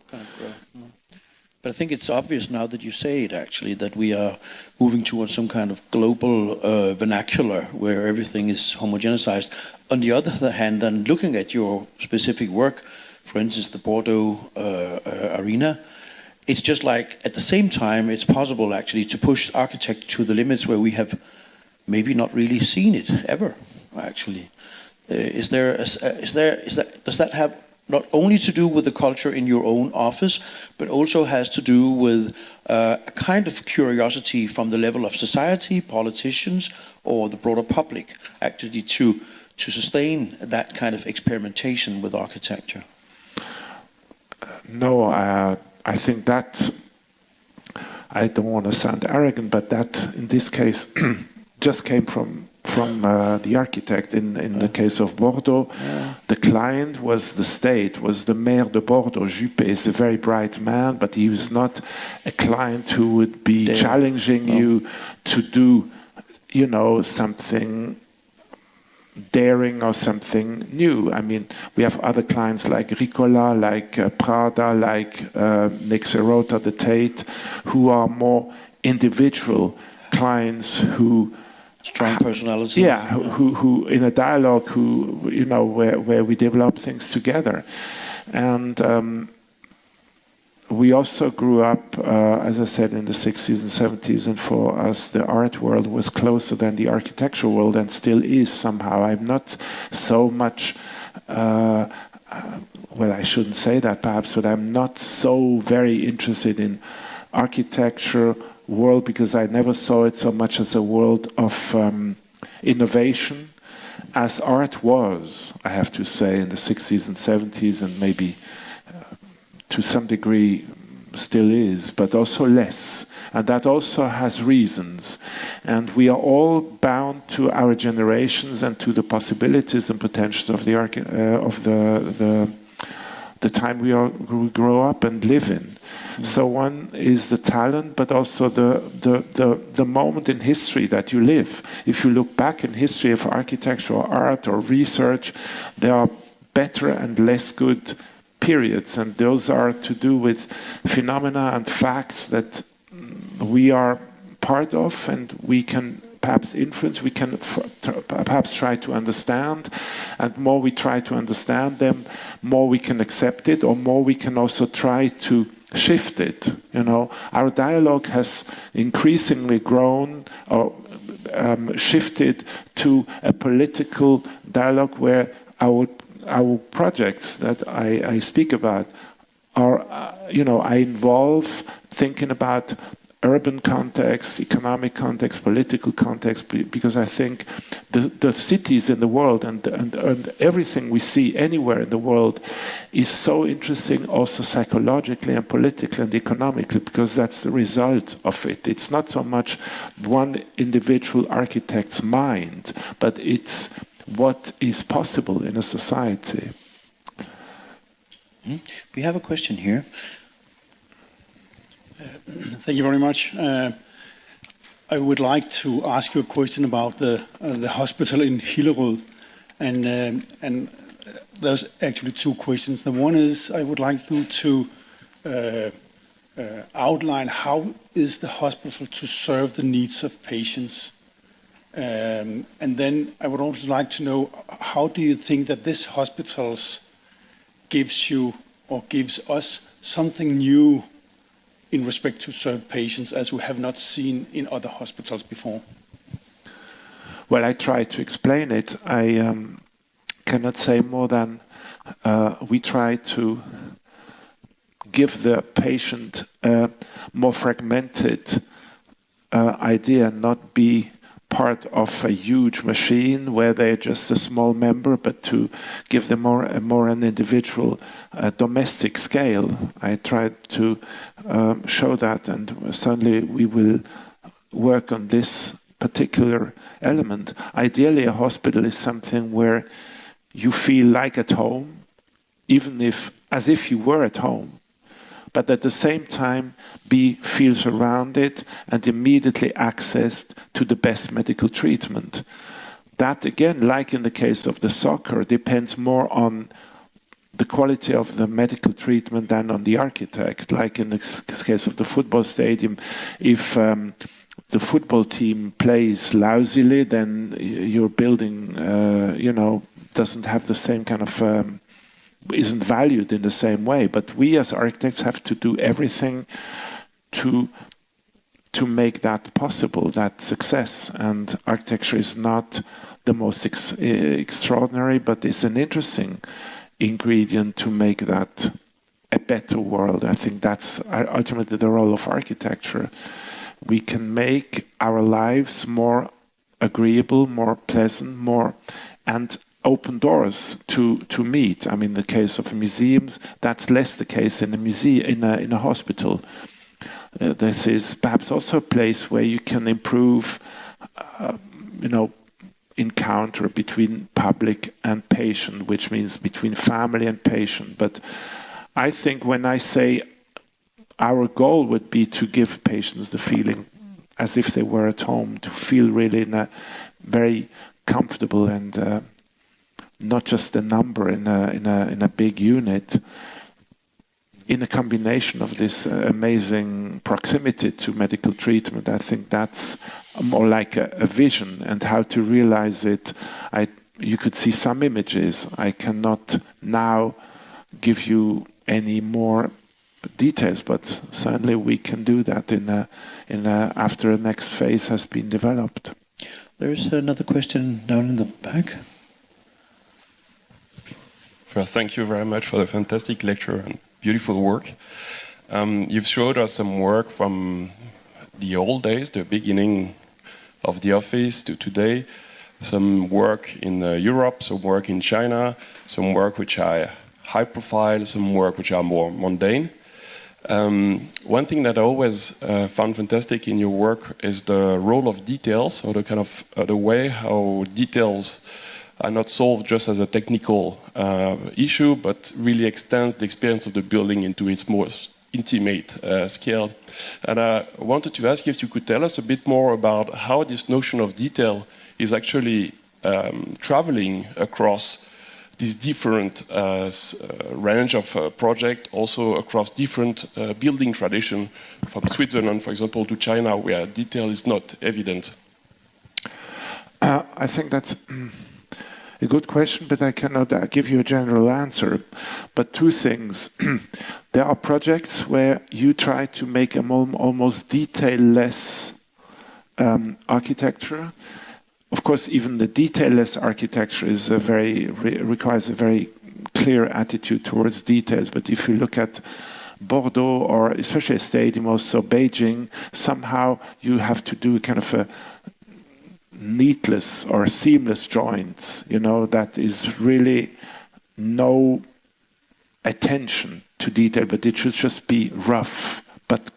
But I think it's obvious now that you say it, actually, that we are moving towards some kind of global vernacular where everything is homogenized. On the other hand, then looking at your specific work, for instance, the Bordeaux arena, it's just like at the same time it's possible actually to push architecture to the limits where we have maybe not really seen it ever. Actually, does that have not only to do with the culture in your own office, but also has to do with a kind of curiosity from the level of society, politicians, or the broader public, actually to sustain that kind of experimentation with architecture? No, I think that, I don't want to sound arrogant, but that in this case just came from the architect. In the case of Bordeaux, the client was the state, was the mayor de Bordeaux. Juppé is a very bright man, but he was not a client who would be challenging you to do, something daring or something new. I mean, we have other clients like Ricola, like Prada, like Nixerota, the Tate, who are more individual clients who Strong personality. Yeah, who in a dialogue, where we develop things together. And we also grew up, as I said, in the 60s and 70s, and for us the art world was closer than the architectural world, and still is somehow. I'm not so much, well, I shouldn't say that perhaps, but I'm not so very interested in architecture world, because I never saw it so much as a world of innovation as art was, I have to say, in the 60s and 70s, and maybe to some degree still is, but also less. And that also has reasons. And we are all bound to our generations and to the possibilities and potentials of the time we grow up and live in. So one is the talent, but also the moment in history that you live. If you look back in history of architecture or art or research, there are better and less good periods, and those are to do with phenomena and facts that we are part of, and we can perhaps influence, we can perhaps try to understand, and more we try to understand them, more we can accept it, or more we can also try to shift it. Our dialogue has increasingly grown or shifted to a political dialogue where our projects that I speak about are, I involve thinking about urban context, economic context, political context, because I think the cities in the world and everything we see anywhere in the world is so interesting, also psychologically and politically and economically, because that's the result of it. It's not so much one individual architect's mind, but it's what is possible in a society. We have a question here. Thank you very much. I would like to ask you a question about the hospital in Hillerød, and there's actually two questions. The one is, I would like you to outline how is the hospital to serve the needs of patients, and then I would also like to know, how do you think that this hospital gives you or gives us something new in respect to serve patients, as we have not seen in other hospitals before? Well, I try to explain it. I cannot say more than we try to give the patient a more fragmented idea, not be part of a huge machine where they're just a small member, but to give them more an individual domestic scale. I tried to show that, and certainly we will work on this particular element. Ideally, a hospital is something where you feel like at home, as if you were at home, but at the same time feel surrounded and immediately accessed to the best medical treatment. That, again, like in the case of the soccer, depends more on the quality of the medical treatment than on the architect. Like in the case of the football stadium, if the football team plays lousily, then your building, doesn't have the same kind of isn't valued in the same way. But we as architects have to do everything to make that possible, that success. And architecture is not the most extraordinary, but it's an interesting ingredient to make that a better world. I think that's ultimately the role of architecture. We can make our lives more agreeable, more pleasant, and open doors to meet. I mean, in the case of museums, that's less the case in a museum, in a hospital. This is perhaps also a place where you can improve, encounter between public and patient, which means between family and patient. But I think when I say our goal would be to give patients the feeling as if they were at home, to feel really in a very comfortable and not just a number in a big unit. in a combination of this amazing proximity to medical treatment, I think that's more like a vision, and how to realize it. You could see some images. I cannot now give you any more details, but certainly we can do that after the next phase has been developed. There is another question down in the back. First, thank you very much for the fantastic lecture and beautiful work. You've showed us some work from the old days, the beginning of the office to today. Some work in Europe, some work in China, some work which are high profile, some work which are more mundane. One thing that I always found fantastic in your work is the role of details, or the kind of the way how details are not solved just as a technical issue, but really extends the experience of the building into its most intimate scale. And I wanted to ask you if you could tell us a bit more about how this notion of detail is actually traveling across this different range of project, also across different building tradition, from Switzerland, for example, to China, where detail is not evident. I think that's a good question, but I cannot give you a general answer. But two things. There are projects where you try to make an almost detail-less architecture. Of course, even the detail-less architecture is requires a very clear attitude towards details. But if you look at Bordeaux, or especially a stadium, also Beijing, somehow you have to do kind of a neatless or seamless joints, that is really no attention to detail, but it should just be rough, but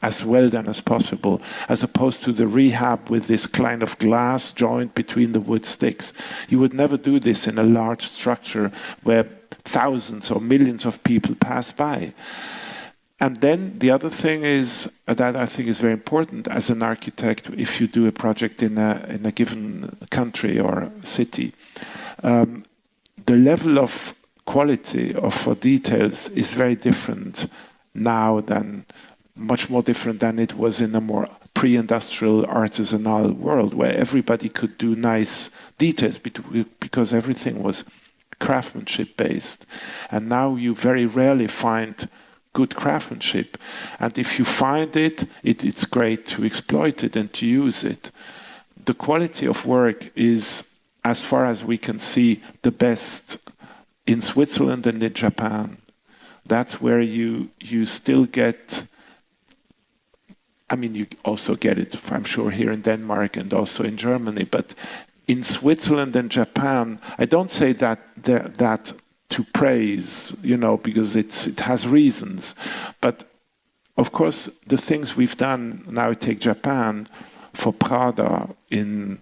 as well done as possible, as opposed to the rehab with this kind of glass joint between the wood sticks. You would never do this in a large structure where thousands or millions of people pass by. And then the other thing is that I think is very important as an architect, if you do a project in a given country or city, the level of quality for details is very different now much more different than it was in a more pre-industrial artisanal world, where everybody could do nice details because everything was craftsmanship based. And now you very rarely find good craftsmanship, and if you find it, it's great to exploit it and to use it. The quality of work is, as far as we can see, the best in Switzerland and in Japan. That's where you still get, you also get it, I'm sure, here in Denmark and also in Germany, but in Switzerland and Japan, I don't say that to praise, because it has reasons. But of course, the things we've done, now take Japan, for Prada in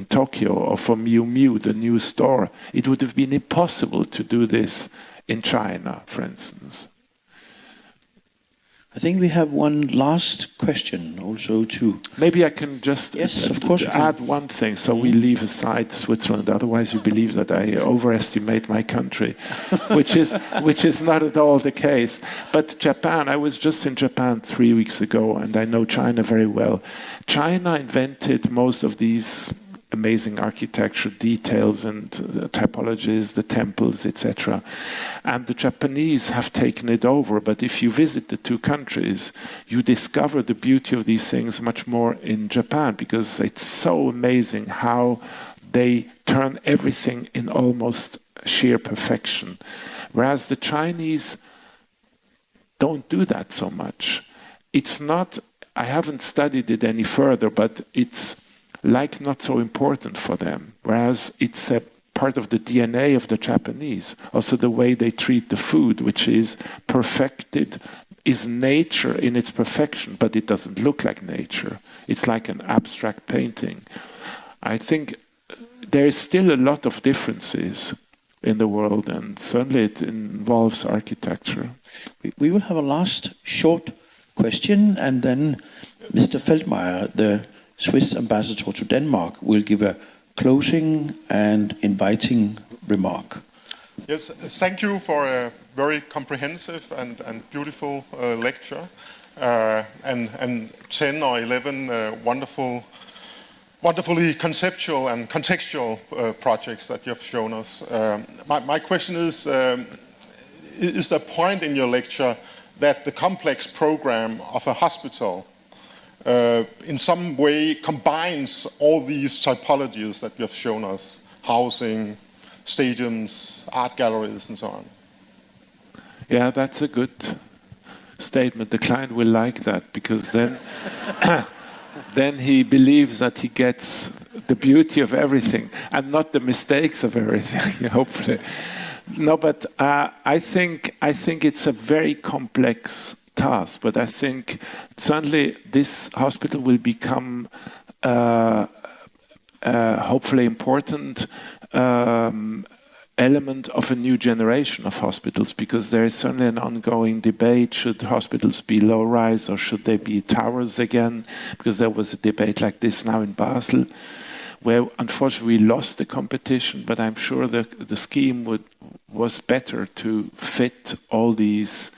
Tokyo, or for Miu Miu, the new store, it would have been impossible to do this in China, for instance. I think we have one last question also to... Maybe I can just of course add one thing, so we leave aside Switzerland. Otherwise, you believe that I overestimate my country, which is not at all the case. But Japan, I was just in Japan 3 weeks ago, and I know China very well. China invented most of these amazing architecture details and typologies, the temples, etc. And the Japanese have taken it over. But if you visit the two countries, you discover the beauty of these things much more in Japan, because it's so amazing how they turn everything in almost sheer perfection. Whereas the Chinese don't do that so much. It's not, I haven't studied it any further, but it's not so important for them, whereas it's a part of the DNA of the Japanese. Also the way they treat the food, which is perfected, is nature in its perfection, but it doesn't look like nature. It's like an abstract painting. I think there is still a lot of differences in the world, and certainly it involves architecture. We will have a last short question, and then Mr. Feldmeier, the Swiss ambassador to Denmark, will give a closing and inviting remark. Yes, thank you for a very comprehensive and beautiful lecture, and 10 or 11 wonderfully conceptual and contextual projects that you have shown us. My question is there a point in your lecture that the complex program of a hospital in some way combines all these typologies that you have shown us, housing, stadiums, art galleries, and so on? Yeah, that's a good statement. The client will like that, because then then he believes that he gets the beauty of everything and not the mistakes of everything, hopefully. No, but I think it's a very complex task, but I think certainly this hospital will become hopefully important element of a new generation of hospitals, because there is certainly an ongoing debate: should hospitals be low-rise or should they be towers again? Because there was a debate like this now in Basel, where unfortunately we lost the competition, but I'm sure the scheme was better to fit all these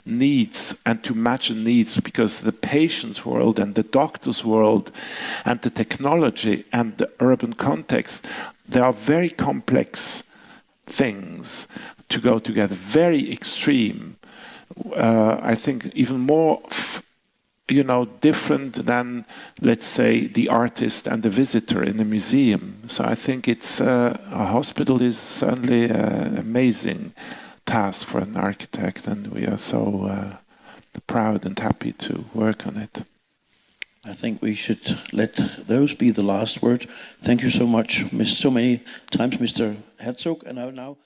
needs and to match the needs, because the patient's world and the doctor's world and the technology and the urban context, they are very complex things to go together, very extreme. I think even more different than, let's say, the artist and the visitor in the museum. So I think it's a hospital is certainly an amazing task for an architect, and we are so proud and happy to work on it. I think we should let those be the last word. Thank you so much, so many times, Mr. Herzog, and I will now